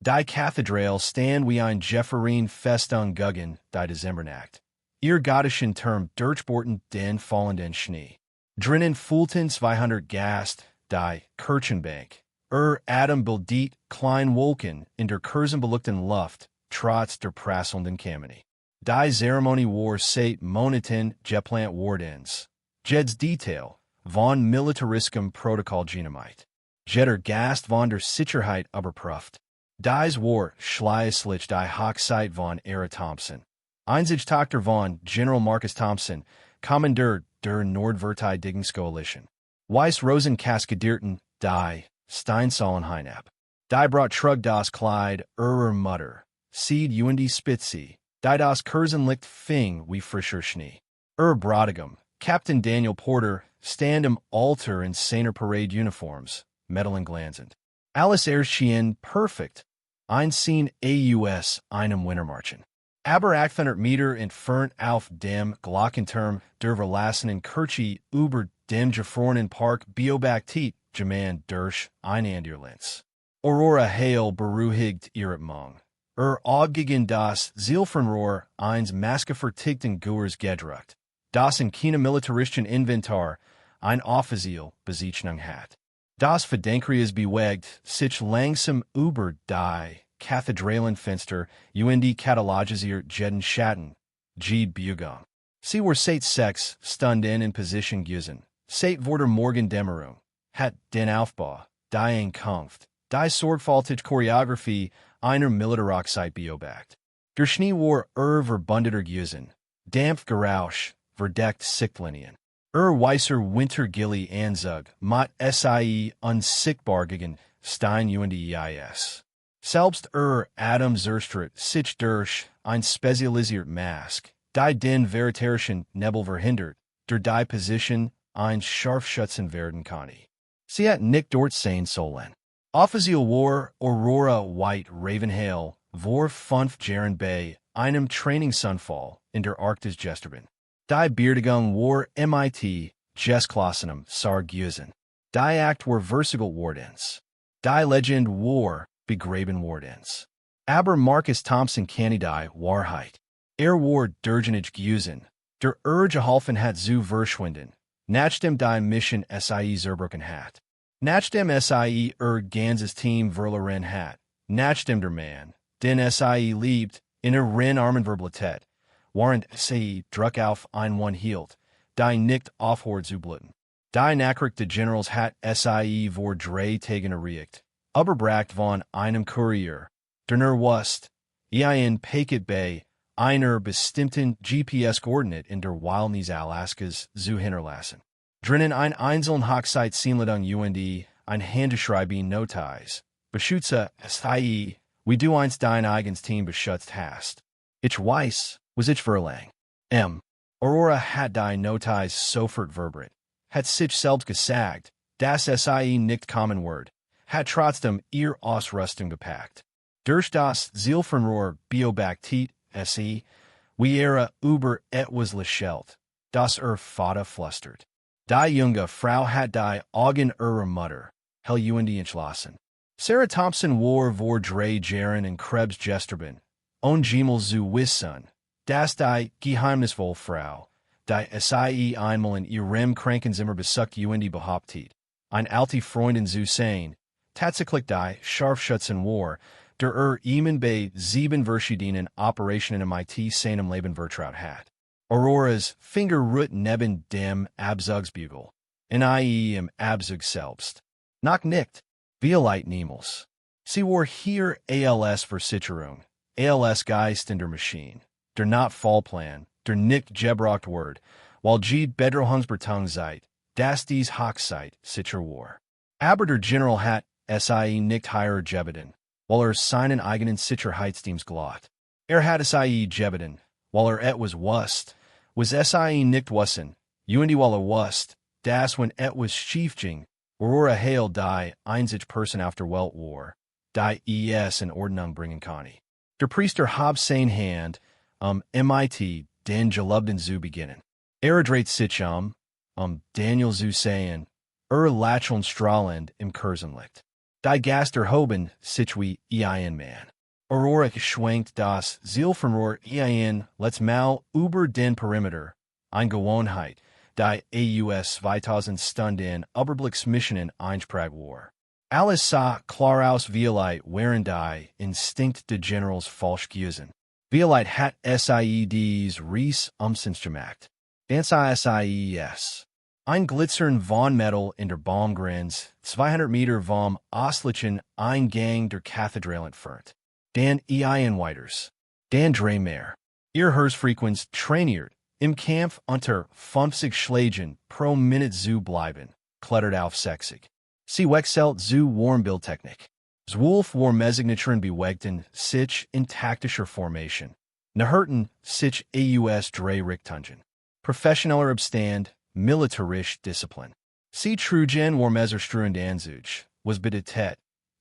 Die Kathedrale stand wie ein Festung gegen, die Dezembernacht. Ihre gotischen Türme durchbohrten, dann, fallenden Schnee. Drinnen, füllten 200 Gäste, die Kirchenbänke. Atem, bildete, kleine, Wolken, in der kerzenbeleuchteten Luft, trotz der prasselnden Kamine. Die Zeremonie war seit Monaten geplant worden. Jedes Detail von militarischem Protokoll genehmigt. Jeder Gast von der Sicherheit überprüft. Dies war schließlich die Hochzeit von Aara Thompson. Einzige Tochter von General Marcus Thompson, Kommandeur der Nordverteidigungskoalition. Weiss Rosen kaskadierten, die Steinsäulenheinab. Die brought trug das Kleid, Mutter. Seed und Spitze. Die das Kerzenlicht fing wie frischer Schnee. Bräutigam, Captain Daniel Porter, stand am Altar in seiner Parade Uniforms, Medaillen glanzend. Alles erschien perfekt. Ein Scene aus einem Wintermarchen. Aber 800 Meter entfernt auf dem Glockenturm der verlassenen Kirche über dem gefrorenen Park beobachtet jemand durch Einanderlenz. Aurora Hale beruhigt ihre Mung. Gegen das Zielfernrohr eins maßgefertigten Gurs gedruckt, das in keinem militarischen Inventar ein Offizial Bezeichnung hat. Das Verdenkries bewegt sich langsam über die Kathedralenfenster und katalogisiert jeden Schatten, jede Biegung. Sie war seit 6 Stunden in Position gewesen, seit vor der Morgendämmerung, hat den Aufbau, die Ankunft, die sorgfältige Choreografie einer Militarochzeit beobachtet. Der Schnee war verbundeter gewesen, Dampfgerausch, verdeckt Sichtlinien. Weißer Wintergilly Anzug, mat sie unsichtbar gegen Stein und Eis. Selbst Atem zerstört sich durch ein spezialisiert Mask, die den vegetarischen Nebel verhindert, der die Position ein Scharfschützen werden kann. Sie hat nicht dort sein sollen. Offizial war Aurora White Ravenhale, vor 5 Jahren bei einem Trainingsunfall in der Arktis gestorben. Die Beerdigung war mit Gesklossenem Sarg gewesen. Die Akt war versiegelt worden. Die Legend war begraben worden. Aber Marcus Thompson kannte die Wahrheit. War durchgängig gewesen. Der geholfen hat zu verschwinden. Nachdem die Mission sie zerbrochen hat. Nachdem sie ganzes Team verloren hat. Nachdem der Mann, den sie liebt, in Armen verbleibt, während sie Druck auf einen hielt, die nicht aufhört zu bluten. Die Nachricht des Generals hat sie vor 3 Tagen erreicht, überbracht von einem Kurier, der wusste, in Paket bei einer bestimmten GPS-Koordinate in der Wildnis Alaskas zu hinterlassen. Drinnen ein einzelnen Hochzeitseinladung und ein Handschreiben Notiz. Beschütze sie, wie du einst dein eigenes Team beschützt hast. Ich weiß, was ich verlang. Aurora hat die Notiz sofort verbret. Hat sich selbst gesagt, dass sie nicht kommen wird. Hat trotzdem ihr Ausrüstung gepackt. Durch das Zielfernrohr beobachtet sie, wie über etwas lächelt, das Vater flüstert. Die junge Frau hat die Augen ihrer Mutter, hell und entschlossen. Sarah Thompson war vor 3 Jahren in Krebs gestorben, Gemmel zu wissen, dass die geheimnisvolle Frau, die sie einmal in ihrem Krankenzimmer besucht und behauptet, ein alte Freundin zu sein, tatsächlich die Scharfschützen war, der ihm bei 7 verschiedenen Operationen im MIT seinem Leben vertraut hat. Auroras Finger ruht neben dem Abzugsbügel, im Abzug selbst. Noch nicht, vielleicht niemals. Sie war hier als Versicherung, als Geist in der Maschine, der not Fallplan, der nicht gebraucht wird, weil Bedrohungsbetonung seid, dass dies Hochzeit sicher war. Aber der General hat sie nicht higher gebeten, weil seinen eigenen Sicherheitsdienst glaubt. Hat sie gebeten, weil etwas wusste, was sie nicht wissen, und weil wusste, dass wenn etwas schief ging, Aurora Hale die einzige Person auf der Welt war, die in Ordnung bringen kann. Der Priester hab sein Hand, MIT, den Gelobten zu beginnen. Dreht sich Daniel zu sehen, lächeln strahlend im Kerzenlicht. Die Gaster Hoben, Sichwi, ein Man. Aurora schwankt das Zielfernrohr ein, let's mal über den Perimeter, ein Gewohnheit, die AUS 2000 Stunden Überblicksmissionen einsprach war. Alles sah klar aus Violite während die Instinkt de Generals falsch gewesen. Violite hat SIEDs Ries Umsensgemacht. Dance SIES. Ein Glitzern von Metal in der Baumgrenz, 200 Meter vom Ostlichen Eingang der Kathedrale entfernt. Dan Weiters. Dan Drehmeyer. Ihr Herzfrequenz trainiert, im Kampf unter 50 Schlägen pro Minute zu bleiben, klettert auf 60. Sie wechselt zu Warmbildtechnik. Zwölf Warmesignaturen bewegten sich in taktischer Formation. Nahurten sich aus drei Richtungen. Professioneller Abstand, militarisch Disziplin. Sie trugen Warmeserstruend Anzug, was bildete,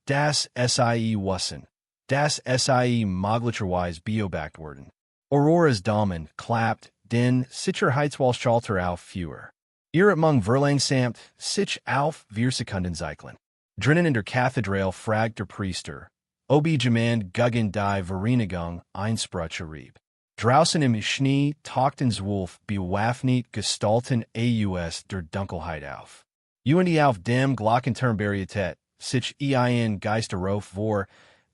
das Sie wussen, das Sie möglicherweise beobachtet worden. Auroras Daumen klappt den Sicherheitswallschalter auf Führer. Ihr among verlangsamt sich auf 4 Sekunden cyclen. Drinnen in der Kathedrale fragt der Priester, ob jemand gegen die Vereinigung einsprucherieb. Draußen im Schnee tauchten Wolf bewaffnet gestalten aus der Dunkelheit auf. Und auf dem Glockenturm berichtet sich ein Geisterruf vor,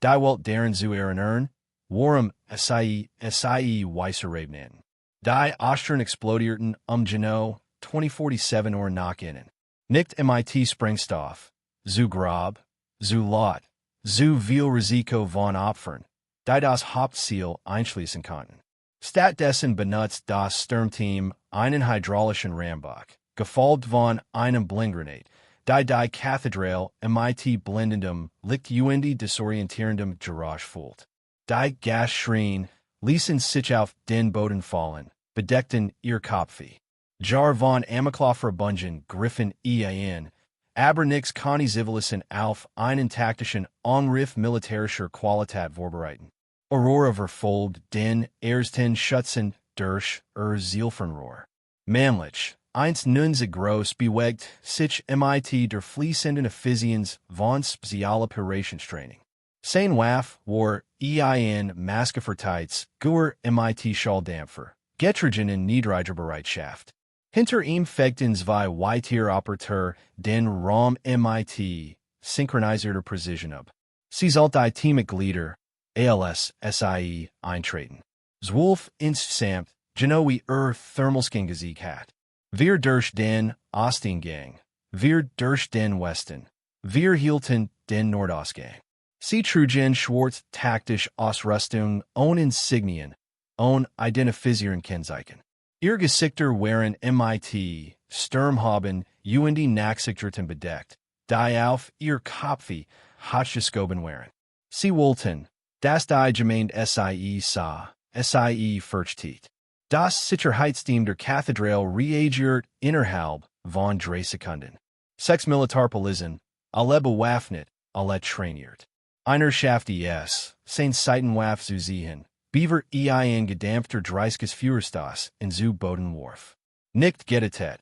die Welt deren zu erinnern, warum Sie weisserrebnen. Die Ostern explodierten Genau 2047 nach innen. Nicht MIT Sprengstoff, zu grob, zu laut, zu viel Risiko von Opfern, die das Hauptziel einschließen konnten. Stattdessen benutzt das Sturmteam einen hydraulischen Rambock, gefolgt von einem Blindgranat, die Kathedrale MIT blendendem Licht und desorientierendem Geräusch fühlt. Die Gasschrien ließen sich auf den Boden fallen, bedeckten ihr Kopfe. Jar von Amokloff-Verbungen griffen ein, aber nix kann Zivilisten auf einen taktischen Angriff militärischer Qualität vorbereiten. Aurora verfolgt den ersten Schutzen durch Zielfernrohr. Männlich, eins nun so groß bewegt sich MIT der fließenden Effizienz von Spezialoperationstraining. Sein Waff war ein Maskeverteits Gur MIT Schalldämpfer, getrigen in Niedrigerbereitschaft. Hinter ihm fegten zwei Weitieroperateur den Raum MIT synchronisierter Precision ab. Sie sollte die Teammitglieder ALS SIE eintreten. Zwölf insgesamt Genoe Thermalskin gesiegt hat. Wir durch den Osteingang, wir durch den Westen, wir hielten den Nordausgang. Sie trugen schwarz taktisch Ausrüstung ohne Insignien, ohne identifizierende Kennzeichen. Ihr Gesichter waren MIT, Sturmhaben und Nachsichterten bedeckt, die auf ihr Kopfe Hotgeschoben waren. Sie wollten, dass die Gemeinde SIE sah, SIE versteht. Das Sicherheitsteam der Kathedrale reagiert innerhalb von 3 Sekunden. 6 Militarpolisen, alle bewaffnet, alle trainiert. Einer schafft es, sein Seitenwaff zu sehen, beaver ein gedämpfter dreiskes Führerstas in zu Bodenwurf. Nicht getettet.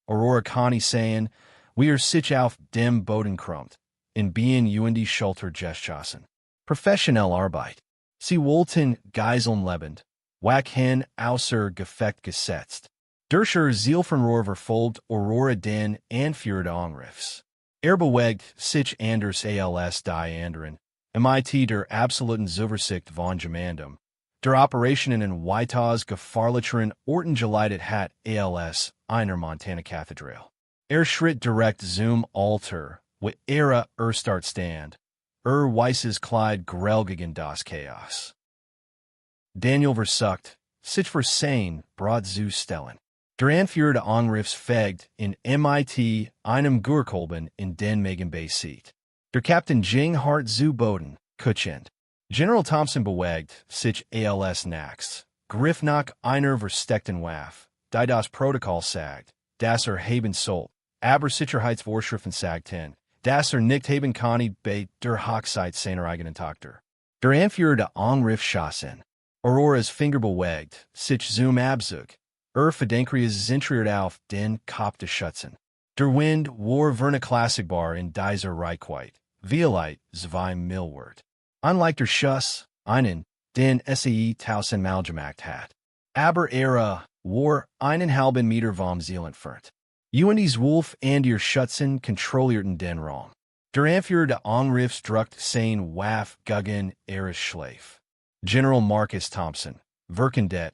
Aurora kann sagen, wir sich auf dem Boden krummt, in bien und Schulter geschossen. Professionelle Arbeit. Sie wollten Geiseln lebend, wachen außer Gefecht gesetzt. Durch Zielfernrohr verfolgt Aurora den entführten Angriffs. Bewegt sich anders als die anderen, MIT der absoluten Zuversicht von Gemandum. Der Operationen in weitaus gefahrlicheren Orten geleitet hat als einer Montana Kathedrale. Schritt direkt zum Altar, wo ihre Start stand. Weißes Kleid grell gegen das Chaos. Daniel versucht, sich versehen, brot zu stellen. Der entführte Angriffs fegt in MIT einem Gurkolben in den Megan seat. Der Captain Jing hart zu Boden, kutschend. General Thompson bewegt sich als nachts, griff nach einer versteckten Waff, die das Protokoll sagt, dass haben sollt, aber Sicherheitsvorschriften sagten, dass nicht haben kann bei der Hochzeit seiner eigenen Tochter. Der entführte Angriff schossen. Auroras Finger bewegt, sich zum Abzug. Verdenkries zentriert auf den Kopf des Schutzen. Der Wind war verniklassigbar in dieser Reichweite, Violite, zwei Millwort. Unlike der Schuss, einen, den SAE Tausen Malgemacht hat. Aber war, einen halben Meter vom Ziel entfernt. Undies Wolf and ihr Schutzen kontrollierten den Raum. Der Anführer der Angriffs druckt sein Waff gegen ihres Schleif. General Marcus Thompson, Verkendet,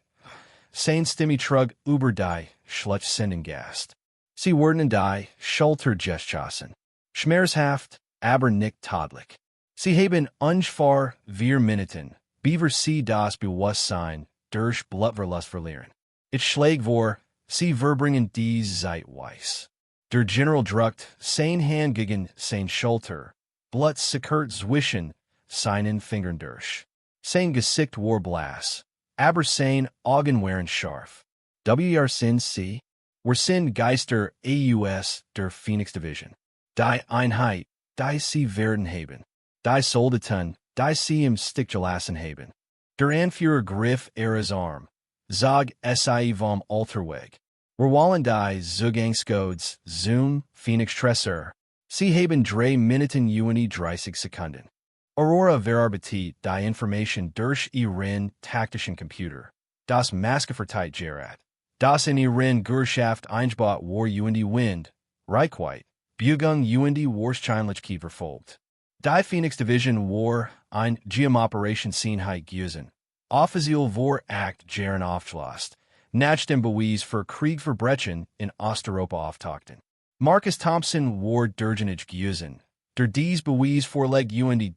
sein Stimme trug über die Schlutz Gast. Sie werden die Schulter geschossen. Schmerzhaft, aber nicht todlich. Sie haben ungefähr 4 Minuten, beaver sie das Bewusstsein durch Blutverlust verlieren. Ich schläg vor, sie verbringen dies zeitweise. Der General druckt sein Hand gegen sein Schulter, Blut sickert zwischen seinen Fingern durch. Sein Gesicht war blass, aber sein Augen waren scharf. Sind sie? Sind Geister aus der Phoenix Division. Die Einheit, die sie werden haben. Die Soldaten, die sie im Stick gelassen haben. Der Anführer griff ihres Arm. Zog sie vom Alterweg. Wollen die Zugangscodes, Zoom, Phoenix Tresser. Sie haben 3 Minuten und 30 Sekunden. Aurora verarbeitet die Information durch ihren taktischen Computer. Das Maske-Verteilt Gerät. Das in ihren Gerschaft eingebaut war und Wind, Reichweite, Bewegung und Wahrscheinlichkeit verfolgt. Die Phoenix Division war ein Geheimoperationseinheit gewesen. Offiziell war Act Jaren aufgelost. Nach dem Beweis für Kriegverbrechen in Osteuropa auftauchten. Marcus Thompson war derjenige gewesen, der dies Beweis vorlegt und die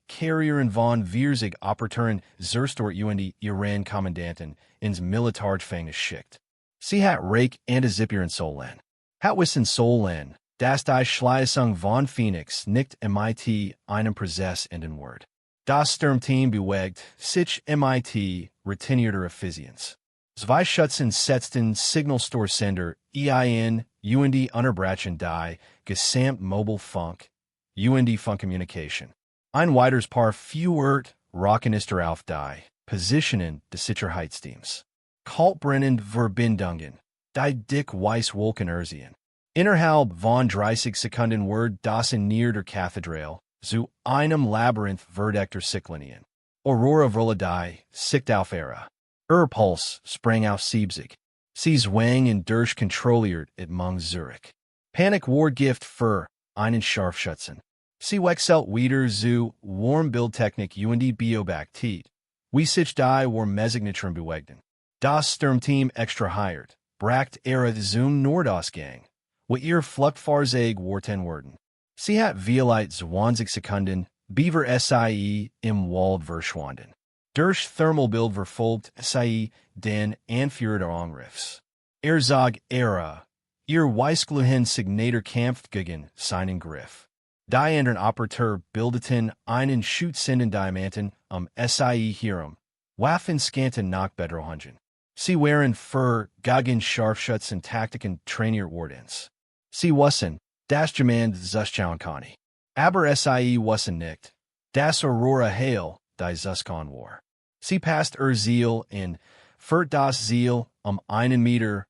Carrieren von Vierzig Operatoren zerstört und ihren Kommandanten ins Militärgefängnis schickt. Sie hat Reich Antizipieren sollen. Hat wissen sollen, dass die Schließung von Phoenix nicht MIT einem Prozess enden wird. Das Sturmteam bewegt sich MIT retinierte Effizienz. Zwei Schutzen setzten Signalstoresender EIN und unterbrechen die gesamt Mobile Funk und Funk Communication. Ein weiteres Paar führt Rockenister auf die Positionen des Sicherheitsteams. Kaltbrennend Verbindungen, die dick weiß Wolken ersehen. Innerhalb von 30 Sekunden wird das in near der Kathedrale zu einem Labyrinth verdeckter Cyclinien. Aurora volle die Sicht auf ihre. Puls sprang auf 70. Sie zwang und durch kontrolliert it Mung Zurich. Panik war Gift für einen Scharfschützen. Sie wechselt wieder zu Warmbildtechnik und Biobaktet. Wie sich die war Mesignatron bewegten. Das Sturmteam extrahiert, bracht ihre zum Nordausgang, wo ihr Fluchtfahrzeug warten werden. Sie hat Violite 20 Sekunden, Beaver SIE im Wald verschwunden. Durch Thermalbild verfolgt SIE den Anführer der Angriffs. Zog ihre, ihr Weißgluhen Signator kämpft gegen seinen Griff. Die anderen Operateur bildeten einen Schutzsenden Diamanten SIE herum, Waffen scanten nach Bedrohungen. Sie waren für gegen Scharfschützen Taktiken trainiert wordens. Sie wussten, das Jemand zuschauen kann. Aber SIE wussten nicht, das Aurora Hail die Zuschauen war. Sie passt Ziel in, für das Ziel einen Meter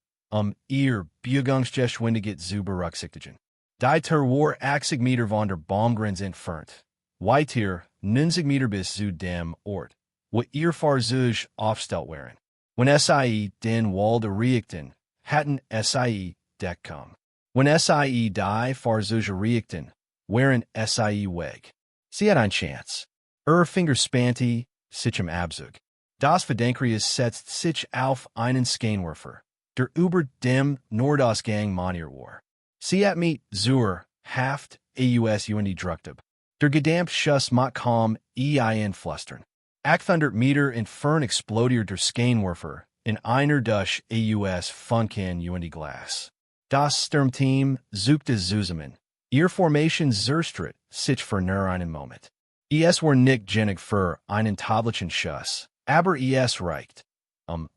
ihr Bewegungsgeschwindigkeit zu berücksichtigen. Die war 80 Meter von der Baumgrenze entfernt. Weiter 90 Meter bis zu dem Ort, wo ihr Fahrzeug aufgestellt waren. Wenn SIE den Wald erreichten, hatten SIE Deckung. Wenn SIE die Fahrzeuge erreichten, waren SIE weg. Sie hat eine Chance. Finger spannte sich im Abzug. Das Verdenkrius setzt sich auf einen Scheinwerfer, der über dem Nordausgang montiert war. Sie hat mit zur Haft AUS und druckte. Der Gedampfschuss macht kaum flüstern. 800 Meter entfernt explodiert der Scheinwerfer in einer durch AUS Funken und Glas. Das Sturmteam suchte zusammen. Ihr Formation zerstritt sich für nur einen Moment. Es war nicht genug für einen tadlichen Schuss, aber es reicht,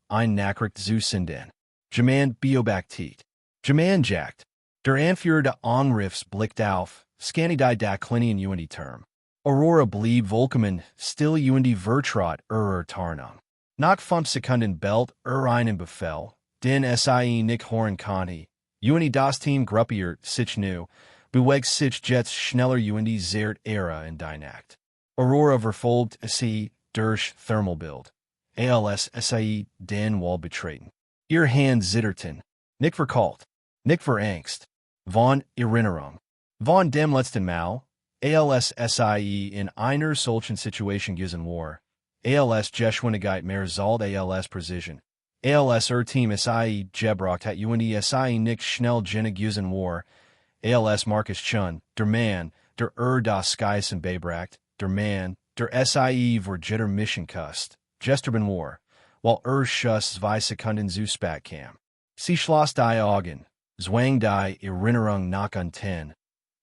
ein Nachricht zu senden. Jemand Biobaktet. Jemand jagt. Der Anführer der Angriffs blickt auf, scannte die Declinien und Term. Aurora blieb vollkommen still und vertrat Tarnung. Nach 5 Sekunden bellt einen Befehl, den SIE nicht hören konnte, und das Team gruppiert sich nu, Beweg sich jets schneller und zert Ära in die Nacht. Aurora verfolgt sie durch Thermalbild. Als sie den Wall betreten. Ihr Hand zitterten. Nicht verkalt. Nicht verangst. Von Erinnerung. Von dem letzten Mal. Als sie in einer solchen Situation gewesen war. Als Geschwindigkeit mehr zahlt als Precision. Als Team sie gebraucht hat und sie nicht schnell genug gewesen war. Als Marcus Chun, der Mann, der das Skysen bebracht, der Mann, der sie vor jitter Mission kust, gesterben war, while Schuss 2 Sekunden zu spät kam. Sie schloss die Augen, zwang die Erinnerung nach unten,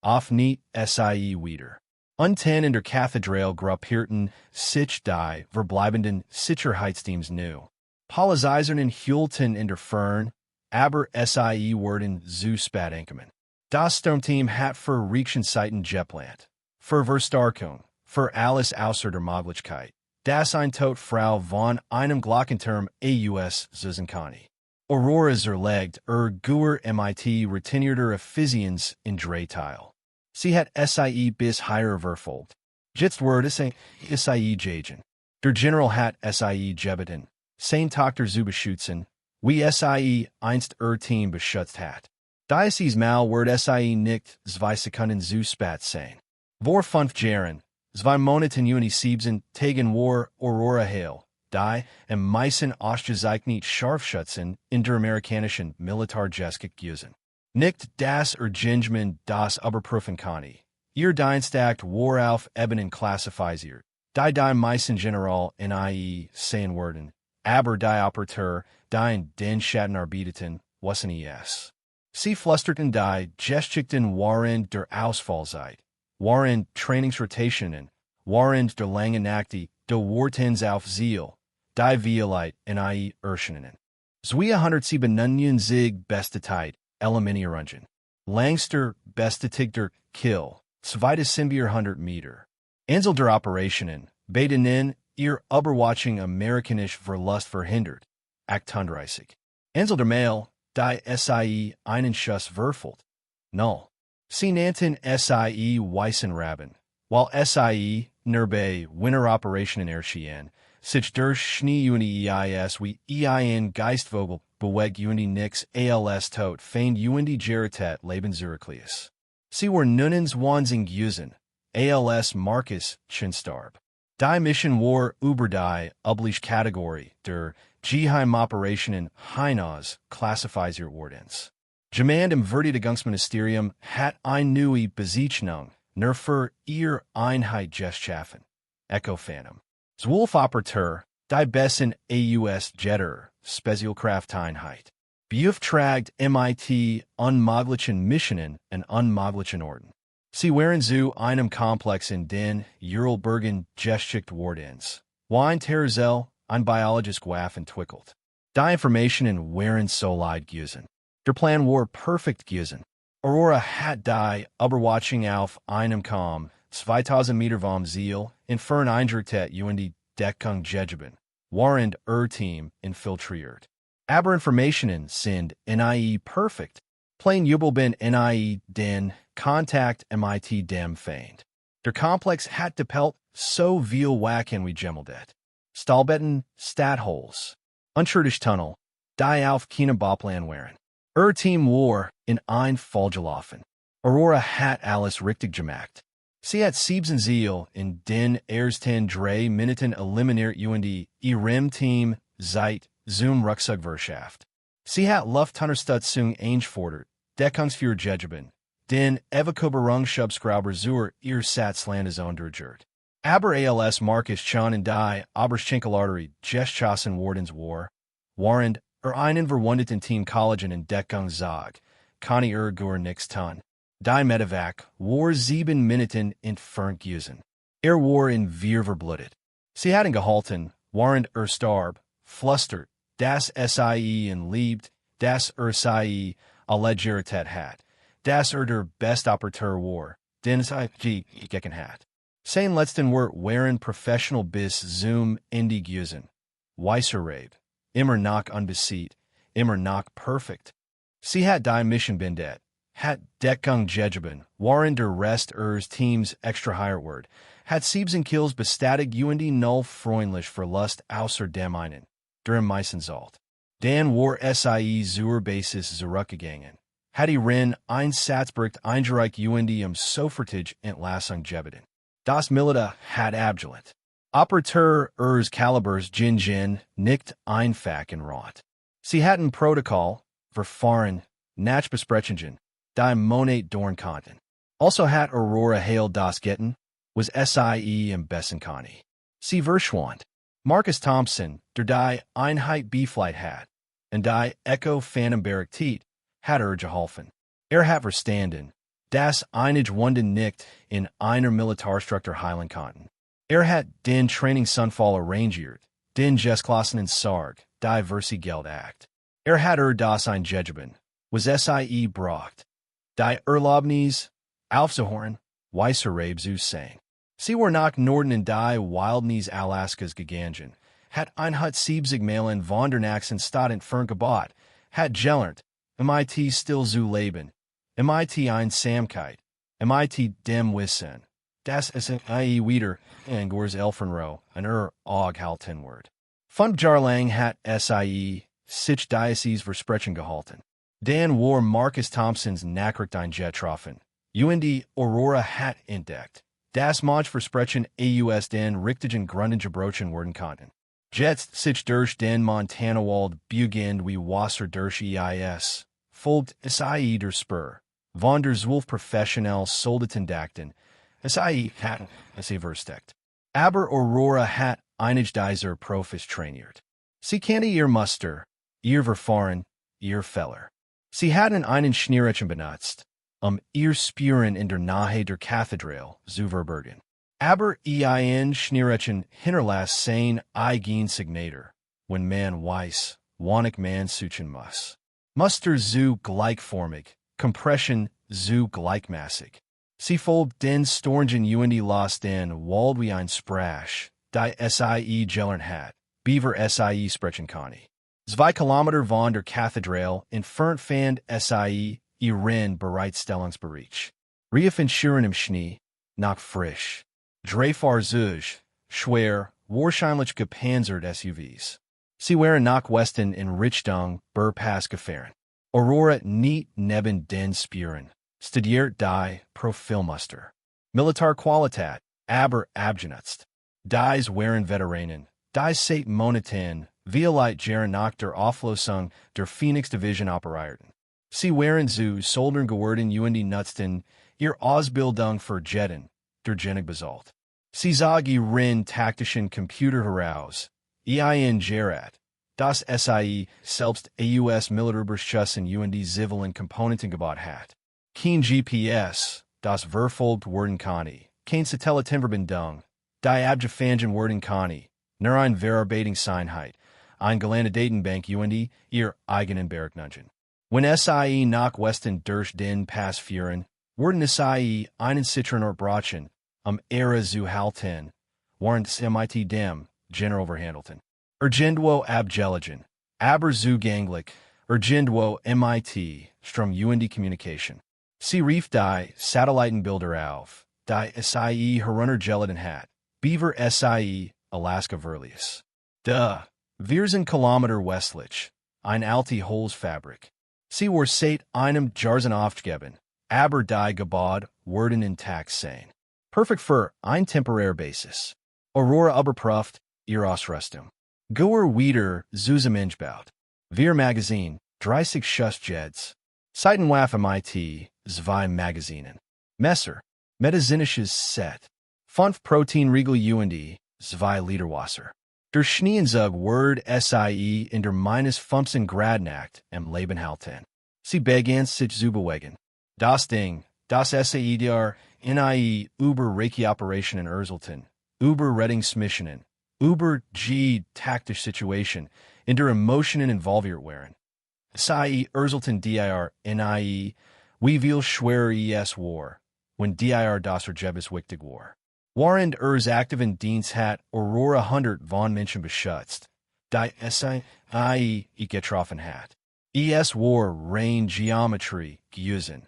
auf nicht sie wieder. Unten in der Kathedrale gruppierten sich die verbleibenden Sicherheitsteams nu. Polizeisernen hielten in der Fern, aber sie wurden zu spät angekommen. Das Sturmteam hat für Reichenzeiten geplant. Für Verstärkung, für alles außer der Möglichkeit, dass ein Frau von einem Glockenturm aus Zuzenkani. Aurora zerlegt Guer MIT retinierter Ephesians in Drehteil. Sie hat sie bis higher verfolgt. Jetzt wurde sie jagen. Der General hat sie gebeten, sein Tochter zu beschützen, wie sie einst Team beschützt hat. Dieses Mal wird sie nicht 2 Sekunden zu spät sein. Vor 5 Jahren, 2 Monaten und 7 Tagen war Aurora Hale, die am meisten ausgezeichnete Scharfschützen in der amerikanischen Militärgeschichte gewesen. Nicht das Gentleman das überprüfen kann. Ihr Dienstag war auf Ebenen klassifiziert, die meisten General in IE sein werden, aber die Operateur, die in den Schatten arbeiteten, wissen es. Sie flusterten die Geschichten waren der Ausfallzeit, waren Trainingsrotationen, waren der langen Nächte, der Wartens auf Ziel, die Violeit in IE Erschenen. 297 beste Zeit, Eliminierungen. Langster bestätigter Kill, 200 Meter. Anzahl der Operationen, bei denen ihr Überwatchung amerikanisch Verlust verhindert, 38. Anzahl der Mail, die sie einen Schuss würfelt, 0. Sie nannten sie Weißenraben, while sie bei Winteroperationen erschien, sich durch Schnee und Eis wie ein Geistvogel bewegt und nix als tot feind und Geritet Lebensürklius. Sie were nunnens Wansing gewesen, als Marcus Chinstarb. Die Mission war über die übliche Kategorie der Geheimoperationen hinaus klassifiziert worden. Jemand im Verteidigungsministerium hat eine neue Bezeichnung nur für ihr Einheit geschaffen. Echo Phantom. 12 Operateur, die besten AUS Jetter, Spezialkrafteinheit. Beauftragt MIT unmöglichen Missionen und unmöglichen Orten. Sie waren zu einem Komplex in den Uralbergen geschickt worden, wo ein Terzel, ein Biologist Waff entwickelt. Die Informationen waren solid gewesen. Der Plan war perfekt gewesen. Aurora hat die Überwachung auf einem 2000 Meter vom Ziel in Fern eingestellt und die Deckung gegeben, waren Team infiltriert. Aber Informationen sind nie perfekt. Plain Jubel bin nie den Kontakt MIT dem Feind. Der Komplex hat depelt so viel Wacken wie Gemmeldet. Stahlbetten, Stadtholes, Unschuldig Tunnel, die auf keinem Bauplan waren. Team war in ein Fall gelaufen. Aurora hat alles richtig gemacht. Sie hat 7 Ziel in den ersten 3 Minuten eliminiert und ihrem Team seit zum Rucksackwirtschaft. Sie hat Luftunterstützung eingefordert, Deckungsführer gegeben, den Evakuierungsschubskrauber zur ihr Satzlandeszone durchgeführt. Aber als Marcus Chun und die Oberschenkelarterie geschossen worden waren einen verwundeten Team Kollegen in Deckung zog, kann Gur nix tun. Die Medevac war 7 Minuten entfernt gewesen. War in wir verblutet. Sie hatten gehalten, waren starb, flustert, das sie in liebt, das sie alle Geritet hat, das der best Operateur war, den sie gegen hat. Sein letzten waren professional bis zum Ende gewesen. Weisserrabe, immer noch unbesiegt, immer noch perfekt. Sie hat die Mission bindet, hat Deckung Jejeben, waren der Rest Teams extra higher word, hat siebsen kills bestätigt und null freundlich Verlust außer dem einen, der im meisten zahlt. Dan war sie zur Basis zurückgegangen. Hat Rin ein Satzbericht eingereicht und Sofertige Entlassung gebeten. Das Milita hat abgelehnt. Operateur Kalibers Jin nicht einfach in Rat. Sie hatten Protokoll, Verfahren, Nachbesprechungen, die Monat dorn konnten. Also hat Aurora Hail das Getten, was sie im besten Kani. Sie verschwand. Marcus Thompson, der die Einheit B-Flight hat, und die Echo Phantom Berechtigt, hat geholfen. Hat verstanden, das einige Wunden nicht in einer Militarstruktur heilen konnten. Hat den Training Sunfall arrangiert, den Gestklassen in Sarg, die Versi Geld Act. Hat das eingegeben, was sie braucht. Die Erlaubnis, aufzuhören, weißer Rabe zu sein. Sie war nach Norden in die Wildnis Alaskas gegangen, hat 170 Meilen von der nächsten Stadt entfernt gebaut, hat gelernt, MIT still zu leben, MIT ein Samkeit, MIT dem Wissen. Das ist ie wieder, en gors Elfenrow, an Aug halten word. Fund Jarlang hat sie, sich Diocese Versprechen gehalten. Dan war Marcus Thompsons Nachricht eingetroffen, und Aurora hat entdeckt. Das Maj Versprechen aus den richtigen Gründen gebrochen werden konnten. Jetzt sich durch den Montanawald beginnt wie Wasser durch Eis, folgt sie der Spur, von der 12 professionell Soldaten dachten, sie hatten sie versteckt. Aber Aurora hat einige dieser Profis trainiert. Sie kannte ihr Muster, ihr Verfahren, ihr Fehler. Sie hatten einen Schneerechen benutzt, ihr Spuren in der Nähe der Kathedrale zu verbergen. Aber ein Schneerechen hinterlass sein eigen Signatur, wenn man weiß, wann man suchen muss. Muster zu gleichformig, Kompression zu gleichmassig. Sie folgt den Storgen und los den Wald wie ein Sprache, die sie gelernt hat, beaver sie sprechen kann. 2 Kilometer von der Kathedrale entfernt fand sie ihre Bereitstellungsbereich. Rief in Schuren im Schnee, noch frisch. 3 Fahrzeuge, schwer, wahrscheinlich gepanzert SUVs. Sie waren nach Westen in Richtung Burpass gefahren. Aurora nicht neben den Spuren, studiert die Profilmuster. Militarqualität, aber abgenutzt. Dies waren Veteranen, die seit Monaten, Violite Jaren nach der Auflösung der Phoenix Division operierten. Sie waren zu Soldaten geworden und nutzten ihr Ausbildung für Jetten, der Genig Basalt. Sie sah ihren taktischen Computer heraus, in Gerät, das sie selbst aus Militärbeschüssen und zivilen Komponenten gebaut hat. Kein GPS, das verfolgt werden kann, kein Satellitenverbindung, die abgefangen werden kann, nur ein Verarbeitungseinheit, ein gelernte Datenbank und ihr eigenen Bergnungen. Wenn sie nach Westen durch den Pass führen, werden sie einen Citron brachen, ihre zu halten, während MIT dem General verhandelten. Irgendwo abgelegen, aber zugänglich, irgendwo MIT, Strom und Communication. Sie rief die Satellitenbilder auf, die sie heruntergeladen hat, beaver sie Alaska Verlius. Wir sind Kilometer westlich, ein alte Holzfabrik. Sie war seit einem Jarzen aufgegeben, aber die Gebäude werden intakt sein. Perfekt für ein temporär Basis. Aurora überprüft ihre Ausrüstung. Goer wieder zusammengebaut. Wir Magazin, 30 Schussjets. Seitenwaffe MIT, 2 Magazinen. Messer, medizinisches Set. 5 Proteinriegel und 2 Liter Wasser. Der Schneenzug word sie in der -15 Grad Nacht im Leben halten. Sie begann sich zu bewegen. Das Ding, das sie der nie über Reiki-Operationen Erzelten, über Rettungsmissionen, über taktische Situation, in der Emotionen involviert waren. Sie Erzelten dir nie, wie viel schwerer es war, wenn dir das Ergebnis wichtig war. Während aktiven Dienst hat Aurora 100 von Menschen beschützt, die sie getroffen hat. Es war rein Geometrie gewesen,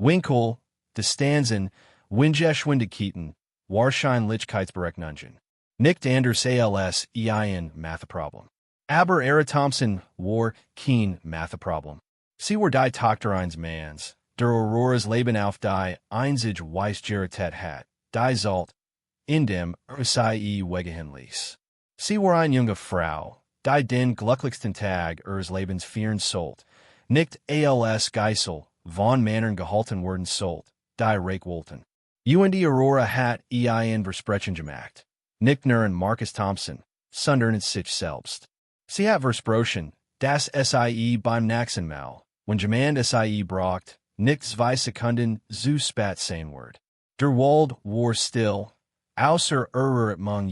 Winkel, de Stanzen, Winjesh Windeketen, Warschein Lichkeitsberechnungen. Nicht anders als ein Matheproblem. Aber Aara Thompson war kein Matheproblem. Sie war die Tochter eines Manns, der Auroras Leben auf die einzige Weise gerichtet hat, die Zalt, in dem sie weggehen ließ. Sie war eine junge Frau, die den glücklichsten Tag ihres Lebens feiern sollte, nicht als Geisel von Männern gehalten worden sollte, die reich wollten. Und Aurora hat ein Versprechen gemacht, nicht nur an Marcus Thompson, sondern an sich selbst. Sie hat versprochen, dass sie beim nächsten Mal, wenn jemand sie braucht, nicht 2 Sekunden zu spät sein wird. Der Wald war still, außer Among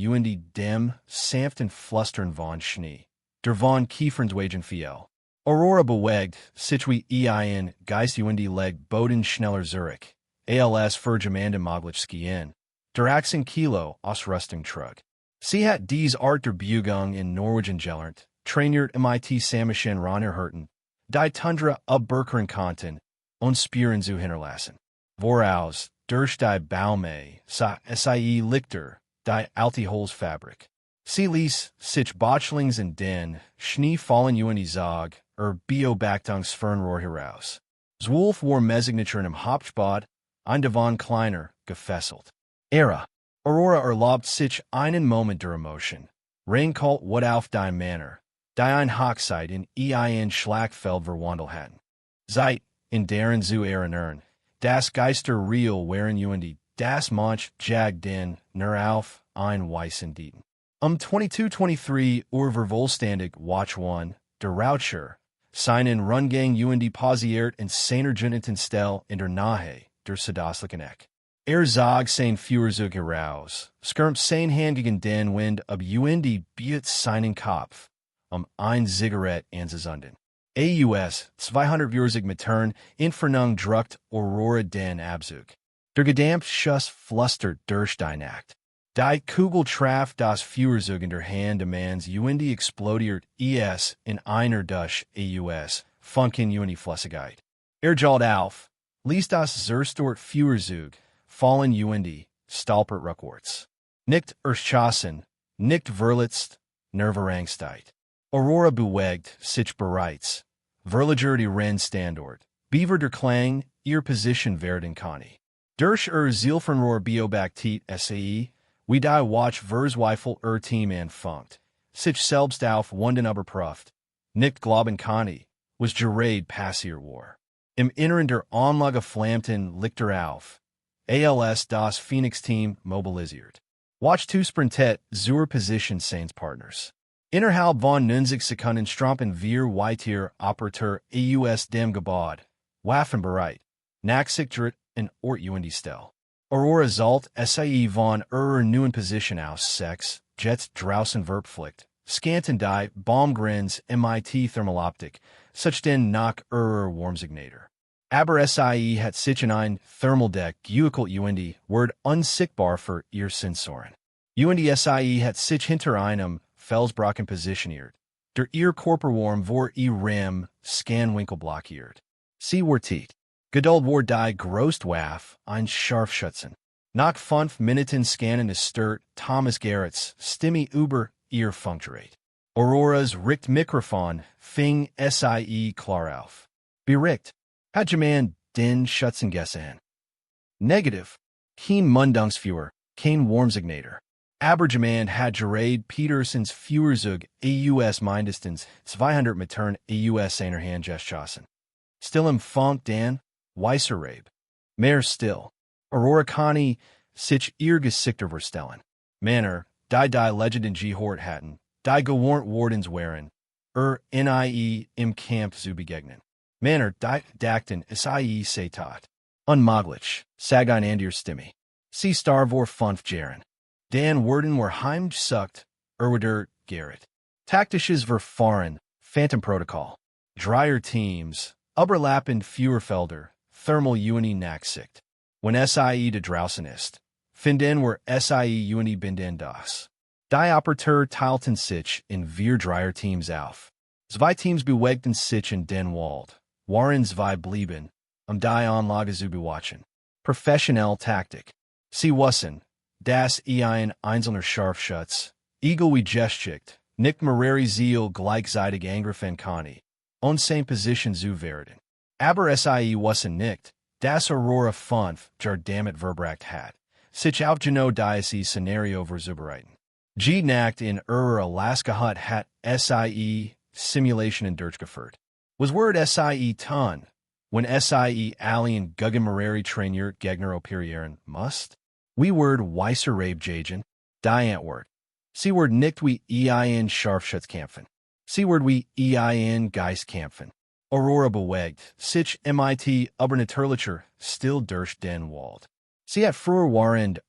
dem sanften Flüstern von Schnee, der von Kiefernswagen fiel. Aurora bewegt sich wie ein Geist leg Boden schneller zurück, als für jemanden möglich skiën, der 18 Kilo Ausrüstung trug. Sie hat diese Art der Bewegung in Norwegen gelernt, trainiert mit Samischen Ranerhurten, die Tundra abberkern konnten, und Spieren zu hinterlassen. Voraus, durch die Baume, sie Lichter, die alte Holzfabrik. Sie ließ sich Botchlings in den Schnee fallen und Zog, Beobachtungsfernrohr heraus. Zwölf war Mesignaturen im Hauptspot, ein Devon kleiner, gefesselt. Aurora erlaubt sich einen Moment der Emotion. Rainkalt what auf die Männer, die ein Hochzeit in ein Schlachtfeld verwandelt hatten. Zeit, in deren zu erinnern, das Geister real waren und das Manch jag den nur auf ein weißen Dieten. 22:23 vervollständig Watch 1, der Raucher, seinen Rundgang und pausiert in seiner Geneten Stelle in der Nähe der Südöstlichen Eck. Zog sein Führerzug heraus, skirmt sein Hand gegen den Wind ab und biet seinen Kopf, ein Zigarette anzuzünden. Aus 240 Metern Entfernung druckt Aurora den Abzug. Der gedampfte Schuss flüstert durch die Nacht. Die Kugel traf das Führerzug in der Hand des Manns und explodiert es in einer durch aus Funken und Flüssigkeit. Jallt auf, ließ das zerstört Führerzug fallen und stolpert rückwärts. Nicht erschossen, nicht verletzt, nur verangsteit. Aurora bewegt sich bereits. Verliger die Rennstandort. Beaver der Klang, ihr Position werden kann. Durch Zielfernrohr beobachtet sie, wie die Watch Verzweifel Team anfunkt, sich selbst auf Wunden überprüft. Nicht glauben kann, was gerade passiert war. Im Inneren der Anlage flammten Lichter auf. Als das Phoenix-Team mobilisiert. Watch 2 sprintet zur Position seines Partners. Innerhalb von 90 Sekunden strampen wir weiter Operateur aus dem Gebäude. Waffen bereit. Nachsichtert in Ort und Stelle. Aurora zalt sie von neuen Position aus 6 Jets draußen verpflicht. Scanten die Baumgrins mit Thermaloptik, such den nach Warmsignator. Aber sie hat sich in ein Thermaldeck gewickelt und wird unsichtbar für ihr Sensoren. Und sie hat sich hinter einem Felsbrocken positioniert, der ihr Körperwarm vor ihrem Scanwinkel blockiert. Sie war tiet. Geduld war die Großwaff ein Scharfschützen. Nach 5 Minuten scannen ist stört Thomas Garrett's Stimme über ihr Funkgerät. Auroras Richtmikrofon fing sie klar auf. Bericht. Hat jemand den Schützen gesehen? Negativ. Kein Mundungsführer, kein Warmsignator. Aber jemand hat gerade Petersens Führerzug aus mindestens 200 Metern aus seiner Hand geschossen. Still im Funk den, weißer Rabe. Mehr still. Aurora kann sich ihr Gesichter verstellen. Männer, die Legenden gehört hatten, die gewarnt wurdens waren, nie im Camp zu begegnen. Männer, die dachten, sie sei tot. Unmöglich, sagt ein anderer Stimme. Sie starb vor 5 Jahren. Dan Worden war heimgesucht, der Garrett. Taktisches Verfahren, Phantom-Protokoll. Dreier Teams, überlappend Führerfelder, Thermal Uni Nachsicht. Wenn sie da draußen ist, finden wir sie Uni binden das. Die Operateur teilten sich in 4 Dreier Teams auf. 2 Teams bewegten sich in den Wald, waren 2 blieben, die Anlage zu bewachen. Professionell Taktik. Sie wussen, das ein einzelner Scharfschütze, egal wie geschickt, nicht mehrere Ziele gleichzeitig angreifen kann, und seine Position zu werden. Aber sie wussen nicht, das Aurora 5 damit verbracht hat, sich auf genau dieses Szenario vorzubereiten. Nacht in Alaska hat sie Simulationen durchgeführt. Was Word sie tun, when sie alien Guggenmareri trainiert Gegner operieren must? We Word weiser Rabe die Antwort. Sie Word nicht wie ein Scharfschutzkämpfen. Sie Word wie ein Geistkämpfen. Aurora bewegt, sich mit Übernatürlicher still durch den Wald. Sie hat früher waren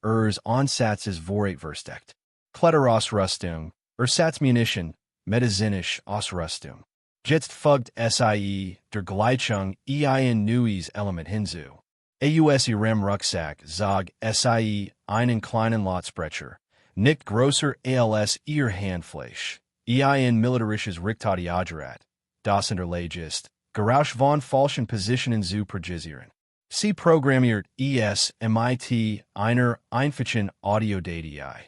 Ansatzes vorrat versteckt. Kletterausrüstung, Ersatzmunition, medizinisch Ausrüstung. Jetzt folgt sie der Gleichung ein neues Element hinzu. Aus ihrem Rucksack zog sie einen kleinen Lautsprecher, nicht größer als ihr Handfleisch. Ein militärisches Richtadiagerat, das unterlegt ist, Geräusch von falschen Positionen zu präzisieren. Sie programmiert mit einer einfachen Audiodatei.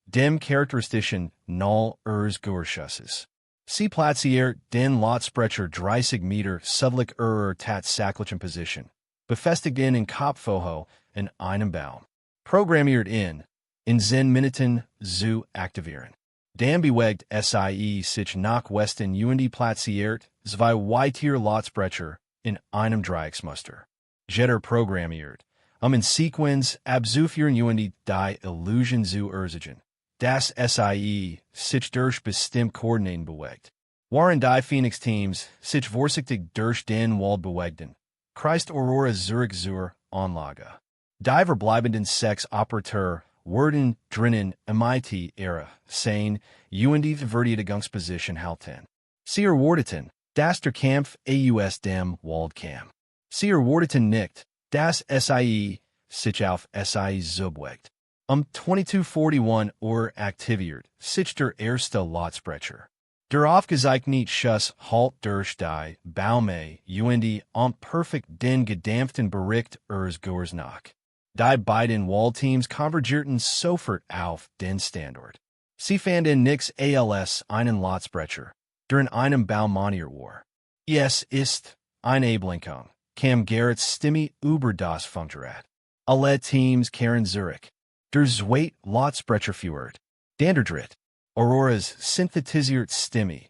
Dem charakteristischen Null Gehörschusses. Sie platziert den Lautsprecher 30 Meter südlich tatsächlichen Position, befestigt in Kopfhöhe in einem Baum. Programmiert in 10 Minuten zu aktivieren. Dann bewegt sie sich nach Westen platziert zwei weitere Lautsprecher in einem Dreiecksmuster. Jeder programmiert, in Sequenz abzuführen die Illusion zu erzielen. Das sie sich durch bestimmt Koordinaten bewegt. Waren die Phoenix-Teams sich vorsichtig durch den Wald bewegten, kreist Aurora Zurich zur Anlage. Die verbleibenden 6 Operateur wurden drinnen ihre sein die Verteidigungsposition halten. Sie erwarteten, dass der Kampf aus dem Wald kam. Sie erwarteten nicht, dass sie sich auf sie zubewegt. 22:41 aktiviert sich der erste Lautsprecher. Der aufgezeichnete Schuss halt durch die Baume perfekt den gedämpften Bericht Gehörs nach. Die beiden Waldteams konvergierten sofort auf den Standort. Sie fanden nix als einen Lautsprecher, der in einem Baum montiert war. Es ist eine Ablenkung, kam Gerrits Stimme über das Funkgerät. Alle Teams kehren zurück. Der zweite Lautsprecher führt. Der dritte. Auroras synthetisiert Stimme,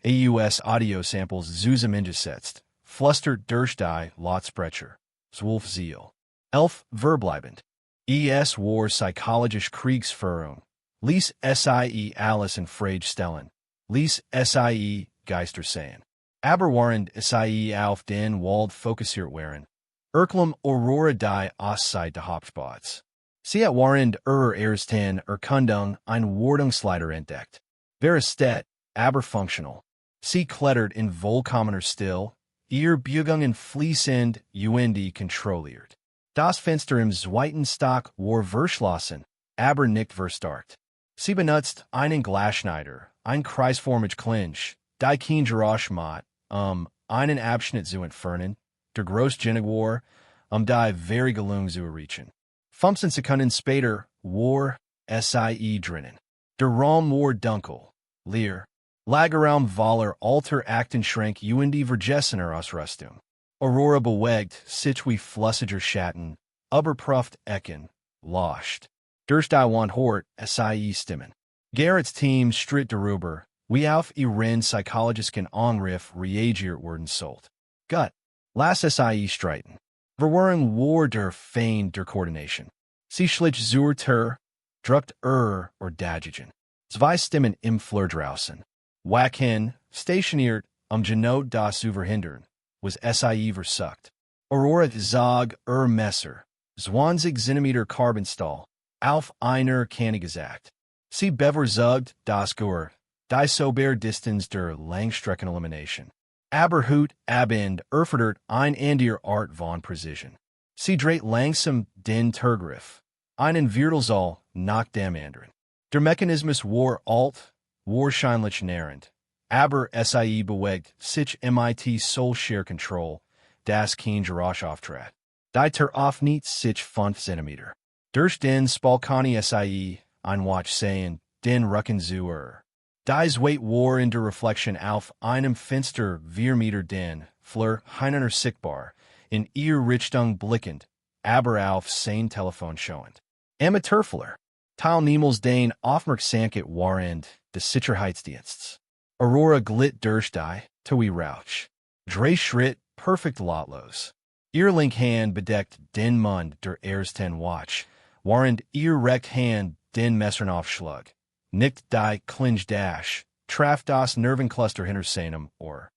aus Audio-Samples zusammengesetzt, flüstert durch die Lautsprecher. 12 Ziel. 11 verbleibend. Es war psychologisch Kriegsführung. Ließ sie alles in Frage stellen. Ließ sie Geister sehen. Aber waren sie auf den Wald fokussiert waren. Aurora die Auszeit der Hauptspots. Sie hat waren ersten Erkundung ein Wartungsleiter entdeckt. Veristet, aber functional. Sie klettert in vollkommener Still, ihr Bewegungen fließend kontrolliert. Das Fenster im zweiten Stock war verschlossen, aber nicht verstarkt. Sie benutzt einen Glasschneider, ein kreisförmig Clinch, die kein Geräusch macht, einen Abschnitt zu entfernen, der großgenig war, die very gelungen zu erreichen. 15 Sekunden später war sie drinnen. Der Raum war dunkel, leer. Lagerraum voller alter Aktenschrank die vergessener Ausrüstung. Aurora bewegt sich wie flüssiger Schatten, überprüft Ecken, lauscht. Durch die Wand hört sie Stimmen. Gerrits Team stritt darüber, wie auf ihren psychologischen Angriff reagiert werden sollte. Gut, lass sie streiten. Verwirrung war der Feind der Koordination. Sie schlich zur druckt oder Dagigen. Zwei Stimmen im Flur draußen. Wacken, stationiert, genau das zu verhindern, was sie versucht. Aurora zog Messer, 20 Zentimeter Carbonstahl, auf einer Kanne gesagt. Sie bevorzugt das Gehör, die sober Distanz der Langstreckenelimination. Aber hut abend erfordert ein andere Art von Precision. Sie dreht langsam den Turgriff, einen Viertelsaal nach dem anderen. Der Mechanismus war alt, wahrscheinlich nährend, aber sie bewegt sich mit Soulshare Control, das kein Geräusch auftrat. Die off nicht sich 5 Zentimeter. Durch den Spalkani sie, ein Watch sehen, den Rücken zu Dies Weight war in der Reflection auf einem Fenster 4 Meter den, Fleur, heiner sichtbar, in ihr Richtung blickend, aber auf sein Telefon schauend. Amateurfuller. Teil niemals den Aufmerksamkeit warend des Sicherheitsdienstes. Aurora glitt durch die, Tui Rauch. Drei Schritt, perfekt lotlos. Ihr link Hand bedeckt den Mund der ersten Watch, warend ihr recht Hand den Messern aufschlug. Nickt die Klinge dash, traf das Nervencluster hinter seinem Ohr.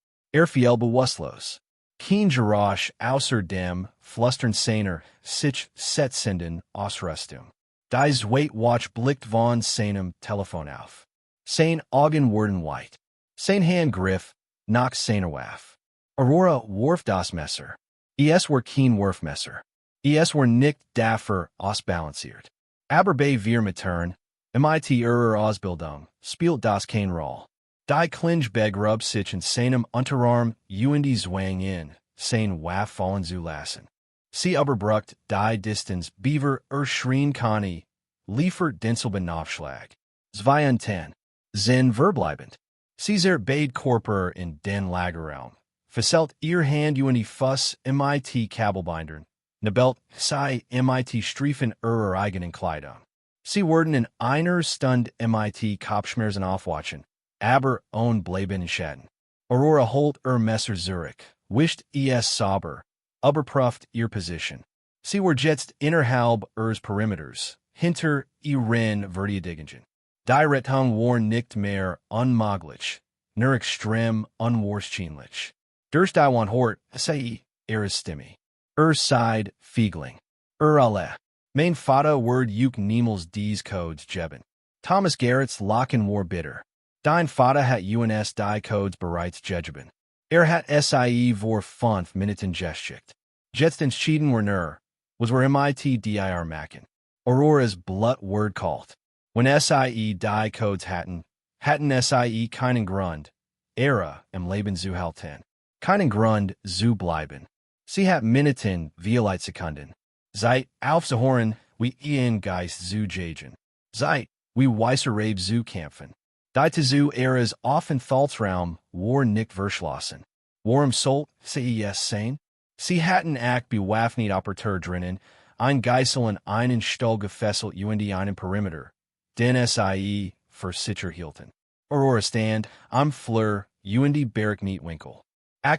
Fiel bewusstlos. Kein Geräusch außer dem flustern seiner sich setzenden Ausrüstung. Dies Watch blickt von seinem Telefon auf. Sein Augen wurden white. Sein Hand griff, nach seiner Waffe. Aurora warf das Messer. Es war kein Wurfmesser. Es war nicht dafür ausbalanciert. Aber bei wir Matern, mit ihrer Ausbildung, spielt das keine Rolle. Die Klinge begrub sich in seinem Unterarm und zwang in, sein Waffe fallen zu lassen. Sie überbrückt die Distanz beaver schrien kann liefert denselben Aufschlag. 210. Sind verbleibend. Sie beid Körper in den Lagerraum. Verselt ihr Hand und Fuss mit Kabelbindern. Nebelt sei mit Striefen ihrer eigenen Kleidung. Sie wurden in einer Stunde mit Kopfschmerzen aufwachen, aber ohne bleiben in Schaden. Aurora holt Messer zurück, wischt es sauber, überprüft ihr Position. Sie war jetzt innerhalb ihres Perimeters, hinter ihren Verteidigungen. Die Rettung war nicht mehr unmöglich, nur extrem unwahrscheinlich. Durch die Hort, sei ihre Stimme. Side, Fiegling. Alle. Mein Vater word juk niemals dies codes geben. Thomas Garrett's Locken war bitter. Dein Vater hat uns die Codes bereits gegeben. Hat sie vor 5 Minuten geschickt. Jetzt entschieden war nur, was wir mit dir machen. Aurora's blut word called. When sie die Codes hatten sie keinen Grund, ihre im Leben zu halten. Keinen Grund zu bleiben. Sie hat Minuten wie Sekunden. Seit aufzuhören, wie ihren Geist zu jagen. Seit wie weißer Rabe zu kämpfen. Die zu ihres Aufenthaltsraum war nicht verschlossen. Warum sollt sie es sein? Sie hatten bewaffnet Operateur drinnen, ein Geisel in einen Stall gefesselt und einen Perimeter, den sie für sicher hielten. Aurora stand am Fleur und Bergnietwinkel.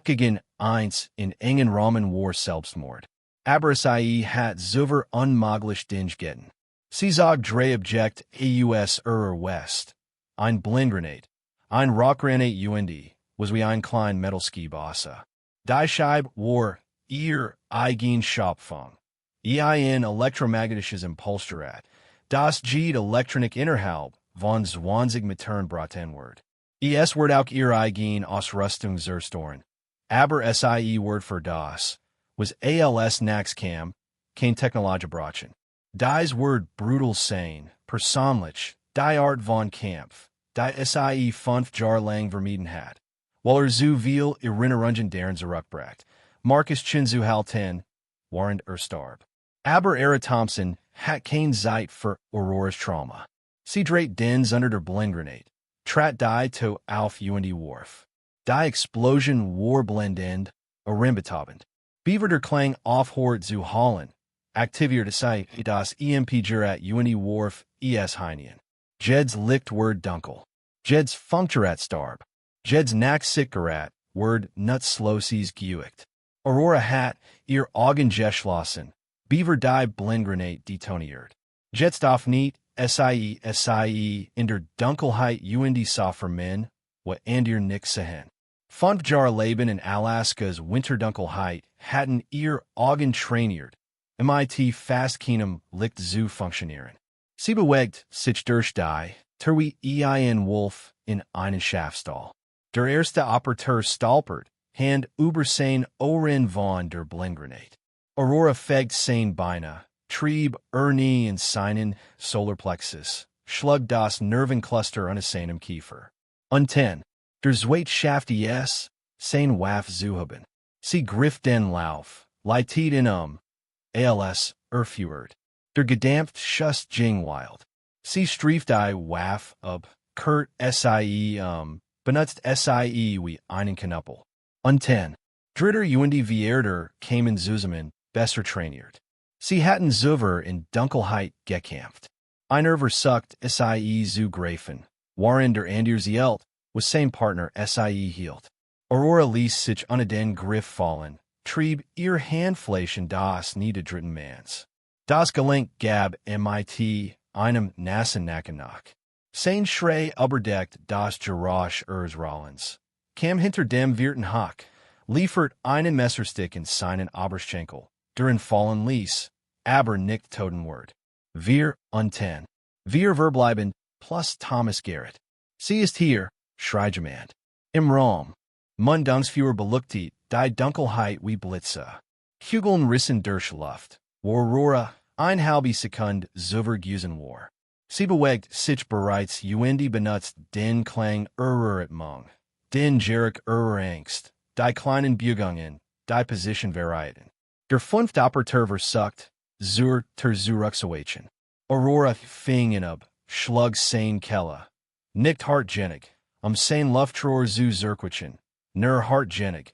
Gegen 1 in engen Rahmen war Selbstmord. Aber sie hat zuver unmöglich Dinge getten. Sie zog 3 Objekt aus West. Ein Blindgranate, ein Rockgranate und, was wie ein klein Metalski-Bosse. Die Scheibe war ihr eigen Schöpfung. Ein elektromagnetisches Impulsgerät, das geht Elektronik innerhalb von 20 Metern bratenward. Es wird auch ihr eigen Ausrüstung zerstören. Aber sie word für das, was als Naxcam, kein Technologie brachen. Dies word brutal sein, persönlich, die Art von Kampf, die sie 5 Jahre lang vermieden hat. Weil zu viel Erinnerungen deren zurückbracht, Marcus Chin zu halten, warrend starb. Aber Aara Thompson hat kein Zeit für Aurora's Trauma. Sie dreht dens unter der Blindgranate, trat die to auf und Wharf. Die Explosion war blendend, orimbetobend. Beaver der Klang aufhört zu hallen, aktivierte sei das EMP-Gerat und Wharf Heinien. Jed's Licht word dunkel. Jed's Funkgerat starb. Jed's Nack-Sickgerat word Nutzslosies geügt. Aurora hat ihr Augen geschlossen. Beaver die Blindgranate detoniert. Jed's darf nicht sie in der Dunkelheit und sah für men, wa ihr nix sehen. 5 Jahre Leben in Alaska's Winterdunkelheit hatten ihr Augen trainiert, mit fast keinem Licht zu funktionieren. Sie bewegt sich durch die, terwi ein Wolf in einen Schafstall. Der erste Operateur stolpert, hand über sein Ohren von der Blindgranate. Aurora fegt sein Beine, trieb nie in seinen Solarplexus, schlug das Nervencluster an seinem Kiefer. Unten, der Zweitschaft sein Waffe zu haben. Sie griff den Lauf, leitet in als, erführt. Der gedampft Schuss ging wild. Sie strieft die Waff ab, Kurt sie, benutzt sie wie einen Knuppel. Unten. Dritter und Vierter kamen zusammen, besser trainiert. Sie hatten zuvor in Dunkelheit gekämpft. Einer versucht sie zu greifen, waren der andere zielt, was sein Partner sie hielt. Aurora ließ sich unter den Griff fallen, trieb ihr Handflächen das niederdritten Manns. Das Gelenk gab mit einem nassen Nacken nach. Sein Schrei überdeckt das Geräusch ihres Rollens. Kam hinter dem Wirten Hack, liefert einen Messerstick in seinen Oberschenkel, deren fallen ließ, aber nicht Totenwort. Wir unten. Wir verbleiben, plus Thomas Garrett. Sie ist hier, schreit jemand. Im Raum. Mundungsführer beleuchtet die Dunkelheit wie Blitze. Kugeln rissen durch Luft. Aurora, eine halbe Sekunde zuvor gewesen war. Sie bewegt sich bereits und benutzt den Klang ihrer Atmung, den Jerk ihrer Angst, die kleinen Bewegungen, die Positionvarieten. Der fünfte Operateur versucht, zurückzuweichen. Aurora fing ab, schlug sein Keller. Nicht hartgenig, sein Luftrohr zu zurückweichen, nur hartgenig,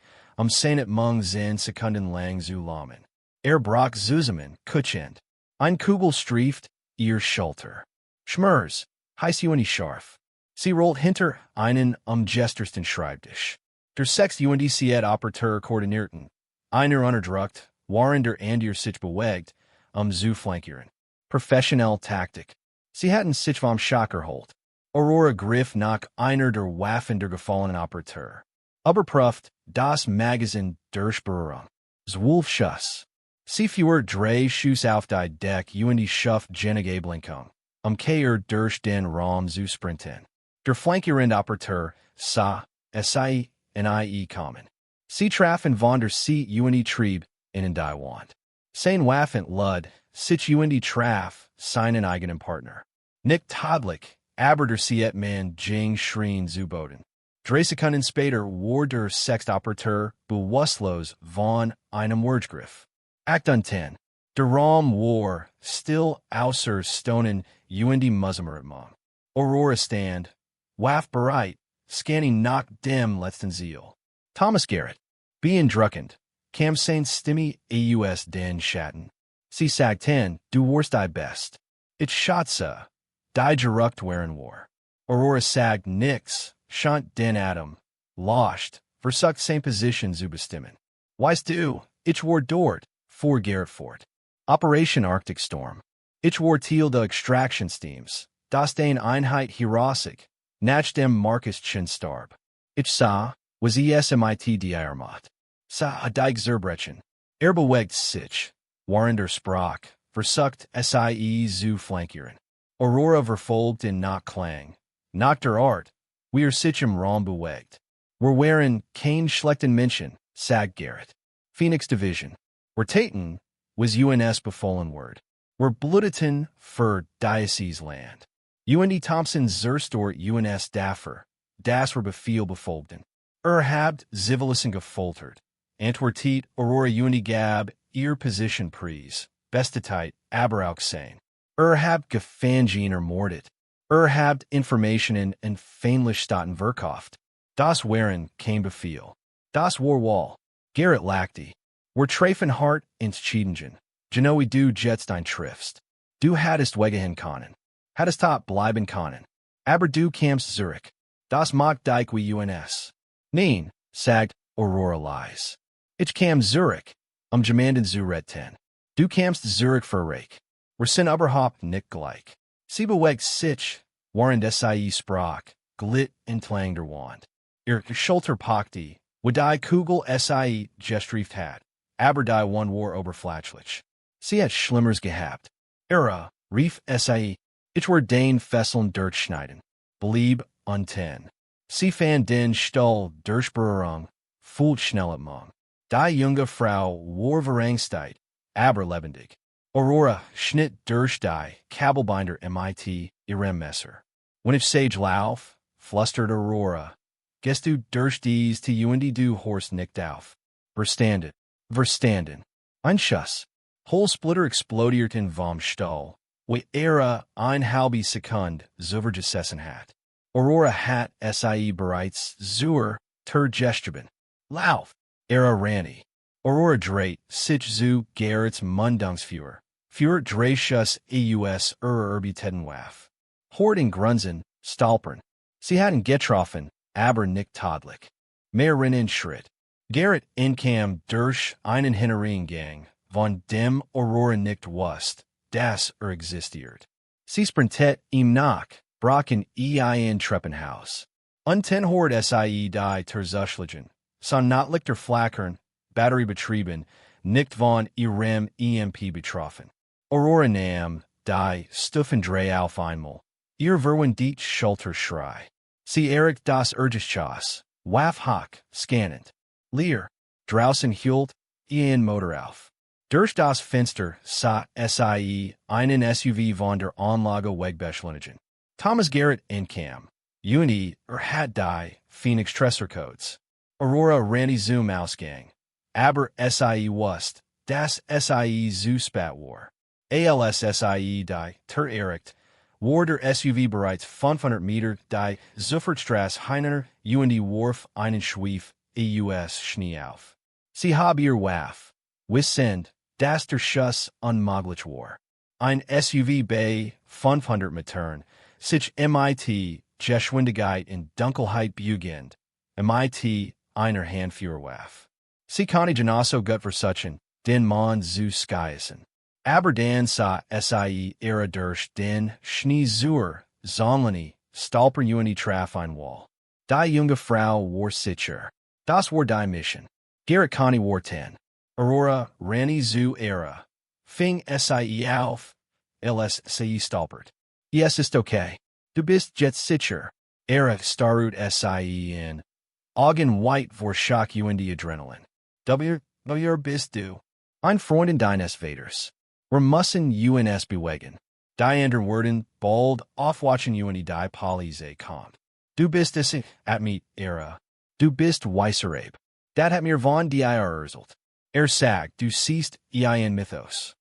sein Atmung 10 Sekunden lang zu lahmen. Brach zusammen, kutschend. Ein Kugel strieft, ihr Schulter. Schmers, heiß und scharf. Sie rollt hinter einen gestersten Schreibtisch. Der sechs und siete Operateur koordinierten. Einer unterdrückt, waren der andere sich bewegt, zu flankieren. Professionelle Taktik. Sie hatten sich vom Schocker holt. Aurora griff nach einer der Waffen der gefallenen Operateur. Überprüft, das Magazin durchbohrten. Zwölf Sie fuhr 3 Schuss auf die Deck und schuft jenige Blinkung. Kehr durch den Raum zu sprinten. Der flankierende Operateur sah, sie, nie kommen. Sie trafen von der sie und trieb, in die Wand. Sein Waffen lud, sich und traf, seinen eigenen Partner. Nicht tadlich, aber der Sietmann ging schrien zu Boden. 3 Sekunden später war der sechste Operateur bewusstlos von einem Wurfgriff. Act unten. Der Raum war still außer Stonen und Musemeratmung. Aurora stand, Waff bereit, scanning nach dem letzten Ziel. Thomas Garrett, beeindruckend, kam sein Stimme aus den Schatten. Sie sagten, du warst die Best. Ich schätze, die geruckt waren war. Aurora sagt nix, schont den Atem, lost, versucht sein Position zu bestimmen. Weißt du, ich war dort, fuhr Garrett fort. Operation Arctic Storm. Ich war Teil der Extraction Steams, das den Einheit Hirosik, nach dem Markuschen starb. Ich sah, was mit die Armat. Sah die Zerbrechen. Bewegt sich, waren der Sprach, versucht sie zu flankieren. Aurora verfolgt in nach Klang. Nach der Art, wir sich im Raum bewegt. Wir waren kein schlechten Menschen, sagt Garrett. Phoenix Division. Wir taten, was UNS befohlen word. Wir bluteten für Diocese Land. Und Thompson Zerstor UNS Daffer, das wir Befehl befolgten. Habt Zivilisten gefoltert. Antwertet Aurora und gab ihr Position Preis, Bestetheit, aber auch sein. Habt gefangen ermordet. Habt Informationen in Fähnlichstaaten verkauft. Das waren kein Befehl. Das war Wall. Garrett lachte. Wir treffen hart ins Schiedingen. Genoe du jetzt ein triffst. Du hattest weggehen können. Hattest top bleiben können. Aber du kamst zurück. Das mag dich wie UNS. Nein, sagt Aurora leise. Ich kam zurück, jemanden zu retten. Du kamst zurück für Reich. Wir sind überhaupt nicht gleich. Sie bewegt sich, waren sie sprach, glitt entlang der Wand. Ihr Schulter packte, wo die Kugel sie gestrieft hat, aber die Wand war oberflächlich. Sie hat Schlimmers gehabt. Rief sie, ich war den Fesseln durchschneiden. Blieb unten. Sie fand den Stuhl durchbohrung, fühlt schnell Atmung. Die junge Frau war verängstigt, aber lebendig. Aurora schnitt durch die Kabelbinder mit ihrem Messer. Wenn ich sage lauf, flüstert Aurora, gehst du durch dies und du horst nicht auf. Verstanden. Einschuss. Holsplitter explodierten vom Stahl. We Ihre, ein halbe Sekund, zuvergesessen hat. Aurora hat sie bereits zur Gestreben. Lauf. Ihre Rani. Aurora Dreit, sich zu Gerrits Mundungsführer. Für Dreyschus eus Erbiteten Hort in Grunzen, Stalpern. Sie hatten getroffen, aber nicht tadlich. Mehrerinnen Schritt. Gerrit inkam durch einen Gang, von dem Aurora nicht wusste, dass existiert. Sie sprintet ihm nach, brach in ein Treppenhaus. Unten hort sie die Terzuschlagen, son Notlichter flackern, Batterie betrieben, nicht von ihrem EMP betroffen. Aurora nahm die Stufen drei auf einmal. Ihr verwen die Schulterschrei. Sie erich das Urgeschoss, waf hoch, scannend. Leer, draußen hielt, ein Motor auf. Durch das Fenster sah sie einen SUV von der Anlage wegbeschleunigen. Thomas Gerrit inkam. Hat die Phoenix Tressercodes. Aurora Randy Zoom Ausgang. Aber sie wusste, das sie zu spät war. Als sie die Tür erreicht, war der SUV bereits 500 Meter die Zuffertstrasse hinter warf einen Schweif eus Schnee auf. Sie hab ihr Waff. Wissend, dass der Schuss unmöglich war. Ein SUV bei 500 Metern, sich mit Geschwindigkeit in Dunkelheit beugend, mit einer Handführer Waff. Sie konnte genauso gut versuchen, den Mann zu skießen. Aber dann sah sie ihre durch den Schnee zur Zonlini, stolpern traf ein Wall. Die junge Frau war sicher. Das war die Mission. Gerrit Conny war 10. Aurora Rani zu Ihre. Fing sie auf. Sie stolpert. Es ist okay. Du bist jetzt sicher. Ihre starut sie in. Augen white vor Schock die Adrenalin. Wer bist du? Ein Freund deines Vaters. Wir müssen uns bewegen. Die Werden bald aufwatchen die Police kommt. Du bist es at me, Ihre. Du bist Weisserabe. Dat hat mir von dir erzählt. Sagt, du siehst ein Mythos.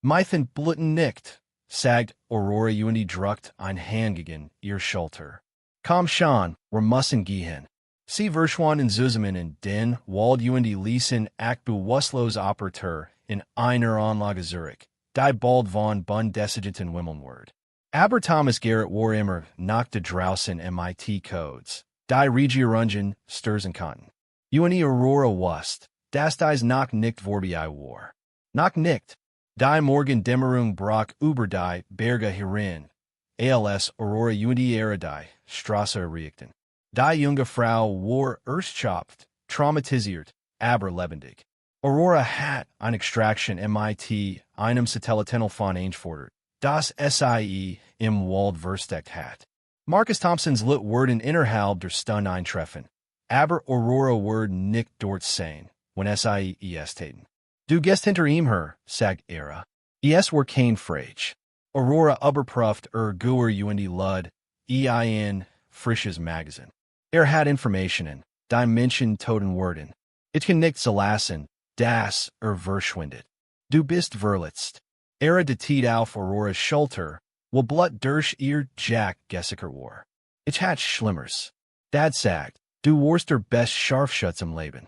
Mythen bluten nicht, sagt Aurora druckt ein Hand gegen ihr Schulter. Komm schon, wir müssen gehen. Sie verschwanden zusammen in den Wald ließen bewusstlos Operateur in einer Anlage Zurich, die bald von Bundesagenten wimmeln wird. Aber Thomas Gerrit war immer nach de draußen MIT-Codes, die Regierungen sturzen konnten. Aurora wusste, dass dies noch nicht vorbei war. Noch nicht. Die Morgendämmerung brach über die Berge herein, als Aurora ihre die Straße erreichten. Die junge Frau war erschöpft, traumatisiert, aber lebendig. Aurora hat eine Extraction mit einem Satellitenal von eingefordert, das sie im Wald versteckt hat. Marcus Thompsons Lit werden innerhalb der Stunde eintreffen, aber Aurora wird nicht dort sein, wenn sie es täten. Du gehst hinter ihm her, sagt Ihre. Es war kein Frage. Aurora überprüft Guer Lud, ein frisches Magazin. Hat Informationen, die Menschen toten werden. Ich kann nicht zulassen, dass verschwindet. Du bist verletzt. Dettiert auf Auroras Schulter, wo Blut durch ihr Jack gesickert war. Ich hat Schlimmers. Dad sagt, du warst der best Scharfschütze im Leben.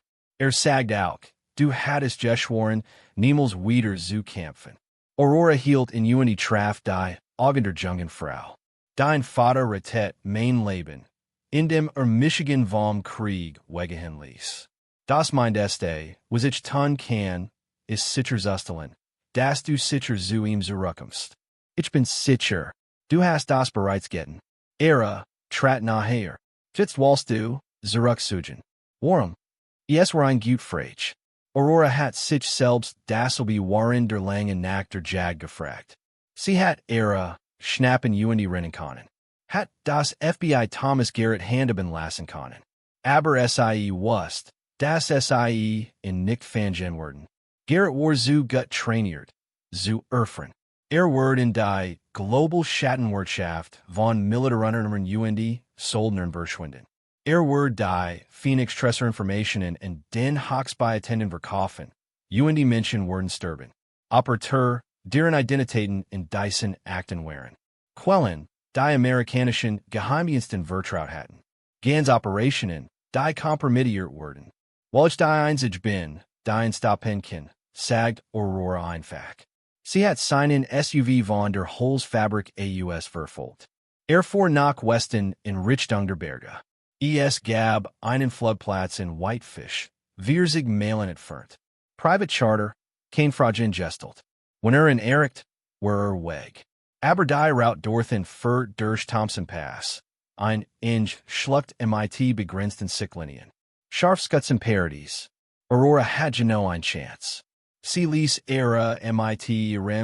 Sagt auch, du hattest geschworen, niemals wieder zu kämpfen. Aurora hielt in traf die Augen der jungen Frau. Dein Vater rettet mein Leben, in dem Michigan vom Krieg weggehen ließ. Das meint was ich tun kann, ist sicher zustellen, dass du sicher zu ihm zurückkommst. Ich bin sicher, du hast das bereits getan. Trat nachher. Jetzt willst du, zurücksuchen. Warum? Es war ein gut Frage. Aurora hat sich selbst dasselbe waren der langen Nacht der Jag gefragt. Sie hat schnappen rennen können. Hat das FBI Thomas Gerrit handeben lassen können. Aber sie wusste, dass sie in nicht fangen werden. Gerrit war zu gut trainiert, zu erfahren. Wird die Global Schattenwirtschaft von Militärunternehmen Soldnern verschwinden. Word die, Phoenix Tresser Informationen and den Hochzeit verkaufen, und Menschen werden sterben. Operateur, deren Identitäten in Dyson Akten waren. Quellen, die amerikanischen Geheimdiensten vertraut hatten. Ganz Operationen, die kompromittiert wurden. Welch die einsig bin, die einstoppen kann, sagt Aurora einfach. Sie hat seinen SUV von der Holzfabrik aus verfolgt. Fuhr nach Westen in Richtung der Berge. Es gab einen Flugplatz in Whitefish, wir sich mailen entfernt. Private Charter, kein Fragen gestelt. Wenn in Erricht, war weg. Aber die Route dorthin führt durch Thompson Pass, ein schlucht MIT begrenzten Sichtlinien. Scharfschutzen Paradies. Aurora hat genau ein Chance. Sie ließ ihre MIT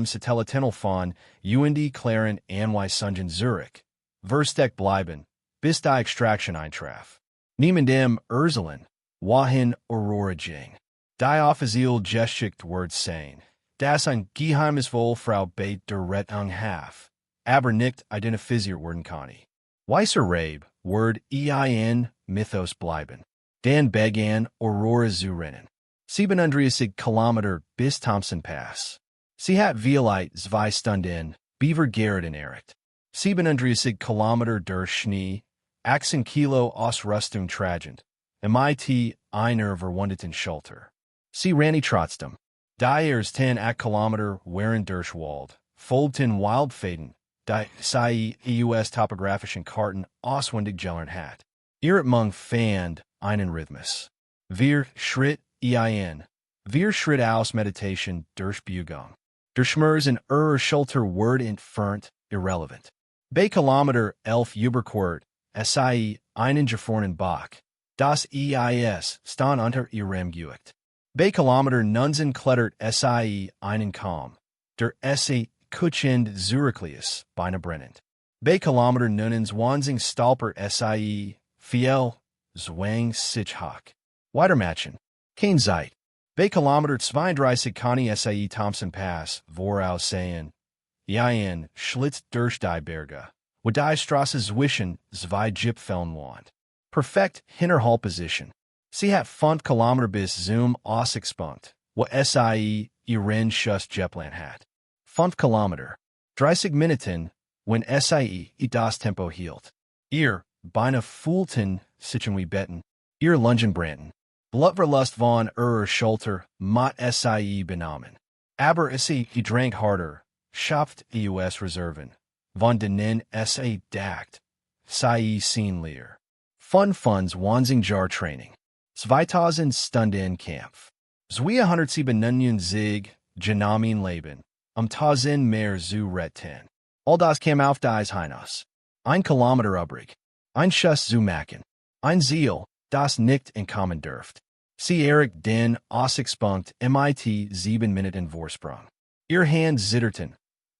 Satellitenal von und Claren ny Sungen Zurich. Versteck bleiben, bis die Extraction eintraf. Niemandem Urselen, wohin Aurora ging. Die offiziell geschickt Wort sein, dass ein geheimes Frau Beit der Rettung haf, aber nicht identifiziert werden kann. Weißer Rabe, Word Mythos bleiben. Dan began Aurora zu rennen. 37 Kilometer bis Thompson Pass. Sie hat vielleicht 2 Stunden, Beaver Garrett in Erricht. 37 Kilometer durch Schnee, 18 Kilo aus Rüstung tragend, MIT einer verwundeten Schulter. Sie rannie trotzdem. Die 10 Kilometer waren durch Wald, folgten Wildfaden, die sie US topografischen Karten auswendig gelernt hat. Mung fand einen Rhythmus. Wir Schritt Wir Schritt aus Meditation durch Bewegung. Der Schmerz in Schulter wird entfernt, irrelevant. Bei Kilometer 11 überquert, sie einen gefrorenen Bach. Das Eis stand unter ihrem Gewicht. Bei Kilometer 19 klettert sie einen Kamm. Der Kutschend Zurichlius, beinahe brennend. Bei Kilometer 29 stolpert sie, fiel, zwang sich hoch. Weitermatchen. Kein Zeit. Bei Kilometer 32 kann sie Thompson Pass, voraus sehen. Schlitz durch die Berge, wo die Straße zwischen zwei Gipfeln wohnt. Perfekt Hinterhaltposition. Sie hat 5 Kilometer bis zum Ausgangspunkt, wo sie ihren Schuss Jeplan hat. 5 Kilometer. 30 Minuten, wenn sie das Tempo hielt. Beinahe füllten, sichen wie betten, Lungenbranden. Blutverlust von Schulter, mat sie benamen. Aber sie drank harder, schafft US Reserven, von denen sie dackt, sei sehen leer. Funds Wansing Jar Training. 2000 Stunden Kampf. 297 Genamin Leben, 1000 mehr zu retten. All das kam auf dies Hinaus. 1 Kilometer übrig. Ein Schuss zu machen. Ein Ziel, das nicht entkommen dürft. Sie Eric den Ausgangspunkt MIT 7 Minuten Vorsprung. Ihr Hand zitterten.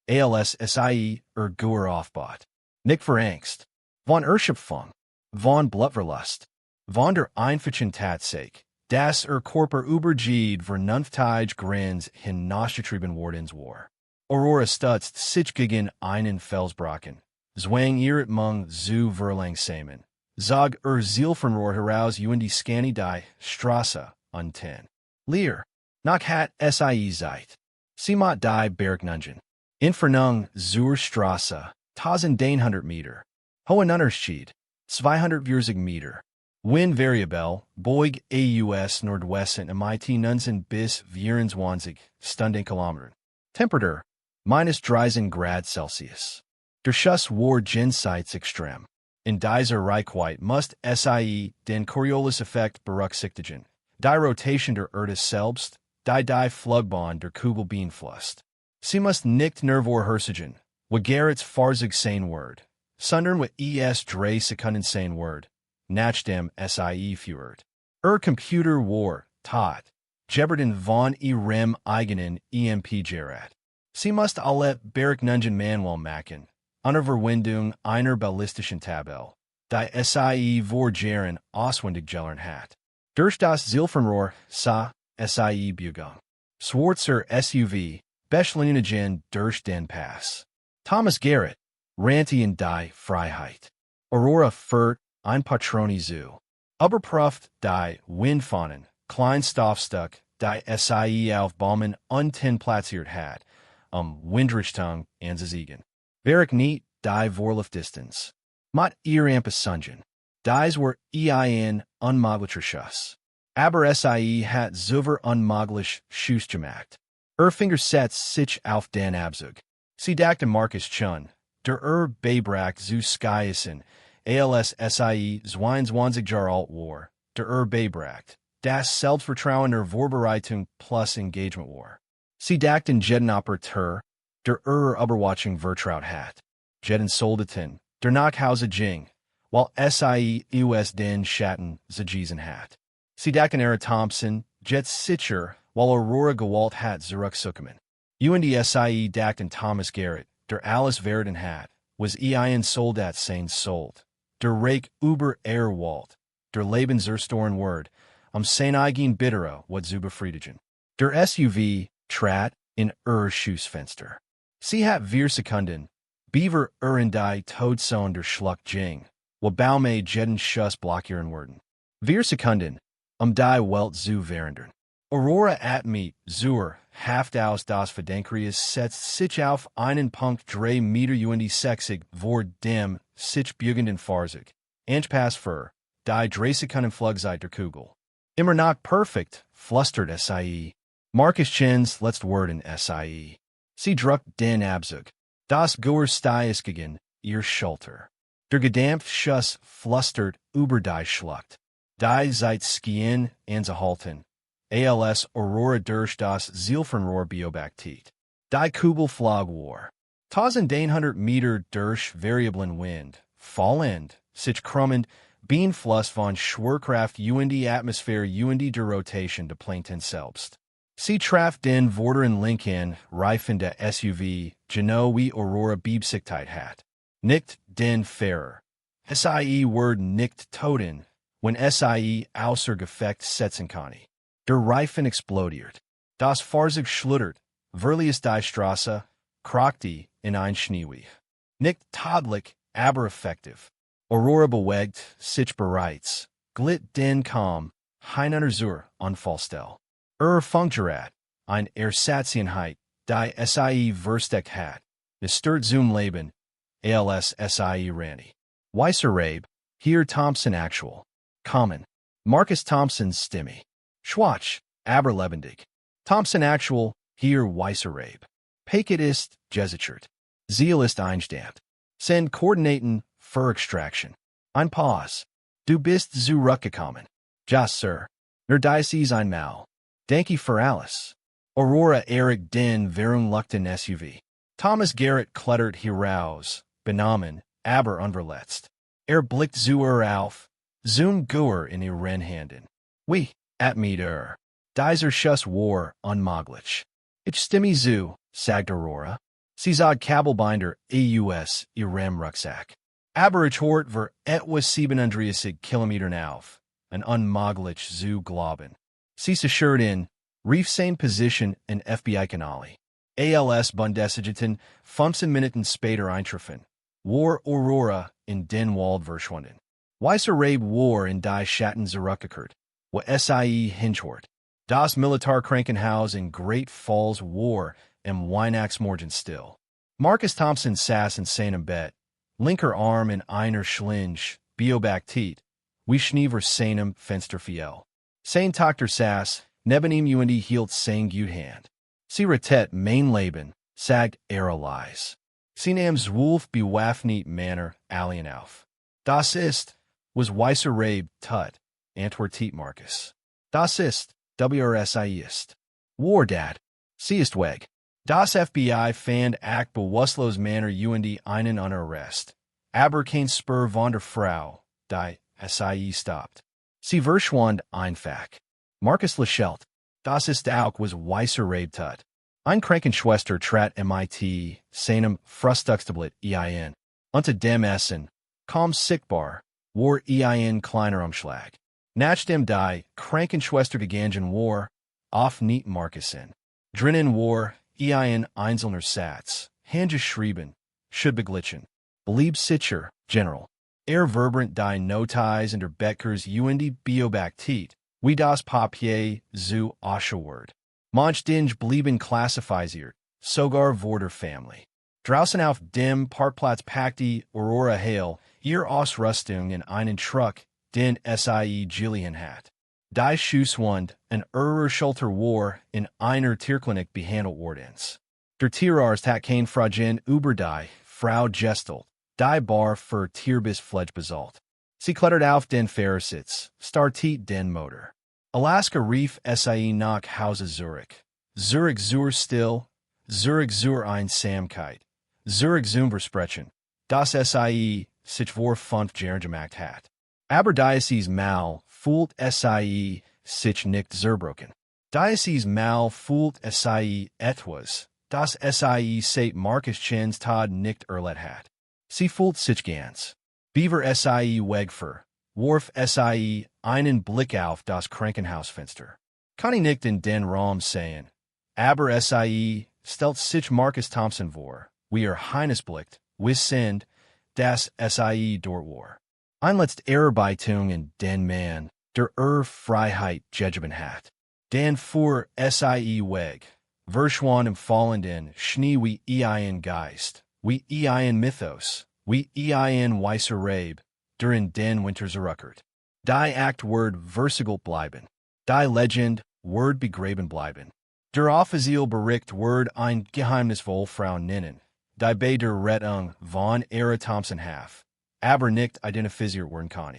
Sie Gur aufbot. Nicht verangst. Von Erschöpfung. Von Blutverlust. Von der einfachen Tatsache, dass Körper übergeht vernunftig grins hinausgetrieben worden war. Aurora stutzt sich gegen einen Felsbrocken. Zwang Mung zu verlangsamen. Zog Zielfernrohr heraus und die Scanny die Straße unten. Leer. Nach hat sie Zeit. Sie mat die Bergnungen. Entfernung zur Straße, 1100 Meter. Hohen Unterschied, 240 Meter. Wind variable, Boig aus Nordwesten MIT 19 bis 24 Stundenkilometer. Temperatur, -13 Grad Celsius. Der Schuss war jenseits extrem. In dieser Reichweite must sie den Coriolis-Effekt berücksichtigen. Die Rotation der Erde selbst, die Flugbahn der Kugel beeinflusst. Sie must nicht nervor herzigen, wo Gerrits farzig sein Word, sondern wo 3 Sekunden sein Word, nach dem sie führt. Computer war, tot, Jeberden von ihrem eigenen EMP Gerät. Sie must alle Bergnungen manuell machen, unter Verwendung einer ballistischen Tabelle, die sie vor Jahren auswendig gelernt hat. Durch das Zielfernrohr sa sie Bewegung. Schwarzer SUV, Beschleunigen durch den Pass. Thomas Garrett, Ranty in die Freiheit. Aurora führt ein Patroni zu. Überprüft die Windfahnen, klein Stoffstück, die sie auf Baumen untenplatziert hat, Windrichtung anzuziehen. Während nicht die Vorlaufdistanz. Mat ihr Ampasungen. Dies were ein unmöglicher Schuss. Aber sie hat zuver unmöglich Schuss gemacht. Finger setzt sich auf den Abzug. Sie dachte Marcus Chun, der Bebracht zu Skiessen, als sie 22 Jahre alt war, der Bebracht, das Selbstvertrauen der Vorbereitung plus Engagement war. Sie dachten jeden Operateur, der Überwachung vertraut hat. Jeden Soldaten, der nach Hause ging, while sie us den Schatten zugewiesen hat. Sie dachten Aara Thompson, jet sicher, while Aurora gewalt hat zurückzukommen. Sie dachten Thomas Garrett, der alles werden hat, was ein Soldat sein sollt. Der Reich über Walt, der Lebenserstoren Word, sein eigen bittere wat zu befriedigen. Der SUV trat in Schussfenster. Sie hat 4 Sekunden, Beaver in die Todzone der Schlug ging, wo Baume jeden Schuss blockieren werden. 4 Sekunden, die Welt zu verandern. Aurora atmet zur Haft aus das Verdenkrius setzt sich auf einen Punkt 3 Meter vor dem sich bugenden Fahrzeug. Anpass für die 3 Sekunden Flugzeit der Kugel. Immer noch perfekt, flustert sie. Marcus Chins letzte Wort in sie. Sie druckt den Abzug. Das Gehör gegen ihr Schulter. Der gedampft Schuss flustert über die Schlucht. Die Zeit skien anzuhalten. Als Aurora durch das Zielfernrohr beobachtet. Die Kugel flog war. 1100 Meter durch variablen Wind, fallend, sich krummend, Beeinfluss von Schwerkraft die Atmosphäre der Rotation des Planeten selbst. Sie traf den vorderen linken Reifen der SUV, genau wie Aurora Beabsichtigt hat. Nicht den Fahrer. Sie wird nicht toten, wenn sie außer Gefecht setzen kann. Der Reifen explodiert. Das Fahrzeug schlittert, verließ die Straße, krachte in ein Schneeweg. Nicht tadlich, aber effektiv. Aurora bewegt sich bereits, glitt den Kamm, hinein zur Unfallstelle. Funkgerät, ein Ersatzeinheit, die sie versteckt hat, stört zum Leben, als sie Randy. Weißer Rabe, hier Thompson actual, common. Marcus Thompson's Stimme. Schwach, aber lebendig. Thompson actual, hier Weißer Rabe. Paket ist gesichert. Ziel ist eingestammt. Send Koordinaten für Extraction. Ein Pause. Du bist zurückgekommen. Ja, Sir. Nur dies ein Mal. Danke für alles. Aurora Eric den verunglückten SUV. Thomas Garrett klettert heraus, benommen, aber unverletzt. Blickt zu auf, zum Gehör in ihren Händen. Wie, atmet Dieser Schuss war unmöglich. Ich stimme zu, sagt Aurora. Sie sagt Kabelbinder aus ihrem Rucksack. Aber ich hört für etwas 37 Kilometern auf, ein unmöglich zu glauben. Sie sichert in, rief seine Position in FBI-Kanale. Als Bundesagenten 15 Minuten später eintreffen, war Aurora in den Wald verschwunden. Weißer Rabe war in die Schatten zurückgekehrt, wo sie hinhört. Das Militärkrankenhaus in Great Falls war im Weihnachtsmorgen still. Marcus Thompson saß in seinem Bett, linker Arm in einer Schlinge, beobachtet, wie Schnee vor seinem Fenster fiel. Sein Tochter saß, neben ihm hielt sein gut Hand. Sie rettet mein Leben, sagt leise. Sie nahm zwölf bewaffnet Männer allein auf. Das ist, was Weißer Rabe tut, antwortet Marcus. Das ist, WRSI ist. War dat. Sie ist weg. Das FBI fand act bewusstlos Männer einen unter Arrest. Aber kein Spur von der Frau, die SIE stoppt. Sie verschwand einfach. Marcus lächelt. Das ist auch was Weißer Rabe tut. Ein Krankenschwester trat MIT, seinem Frühstückstablet ein. Unter dem Essen, kaum sichtbar, war ein kleiner Umschlag. Nachdem die Krankenschwester gegangen war, auf nicht Marcus in. Drinnen war ein einzelner Satz, handgeschrieben, should beglitschen. Belieb sicher, General. Verbrant die Notiz und der Beckers und Biobaktet, wie das Papier zu Oscherwort. Manch Dinge blieben klassifiziert, sogar vor der Family. Draußen auf dem Parkplatz packte Aurora Hale ihre Ausrüstung in einen Truck, den sie Gillian hat. Die Schusswund und Schulter war in einer Tierklinik behandelt wordens. Der Tierarzt hat kein Fragen über die Frau Gestel, die Bar für Tierbis Fledge besalt. Sie klettert auf den Fahrersitz, startet den Motor. Alaska Reef sie nach Hause Zurich. Zurich zur Still, Zurich zur Einsamkeit, Zurich zum Versprechen, das sie sich vor 5 Jahren gemacht hat. Aber Diocese Mal fühlt sie sich nicht zerbrochen. Diocese Mal fühlt sie etwas, das sie seit Marcus Chins Todd nicht erlet hat. Sie fühlt sich ganz. Beaver sie weg für, warf sie einen Blick auf das Krankenhausfenster. Kann ich nicht in den Raum sehen. Aber sie stellt sich Marcus Thompson vor, wie Heinesblickt, sind, das sie dort war. Ein letzt Ehrbeitung in den Mann, der Freiheit gegeben hat. Den fuhr sie weg, verschwand im fallenden Schnee wie ein Geist, wie ein Mythos, wie ein weißer Rabe, der in den Winter zurückkehrt. Die Aktwort versiegelt bleiben, die Legend Word begraben bleiben. Der offiziell Bericht Word ein geheimnisvoll Frau nennen, die bei der Rettung von Aara Thompson half, aber nicht identifiziert werden kann.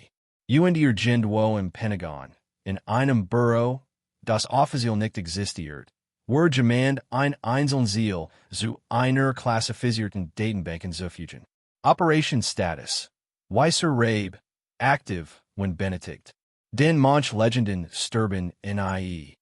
Und ihr Gendwo im Pentagon, in einem Büro, das offiziell nicht existiert, Word jemand ein einzeln Ziel zu einer klassifizierten Datenbanken zufügen. Operation Status. Weißer Rabe, aktiv, when benedict. Den manch Legenden sterben nie.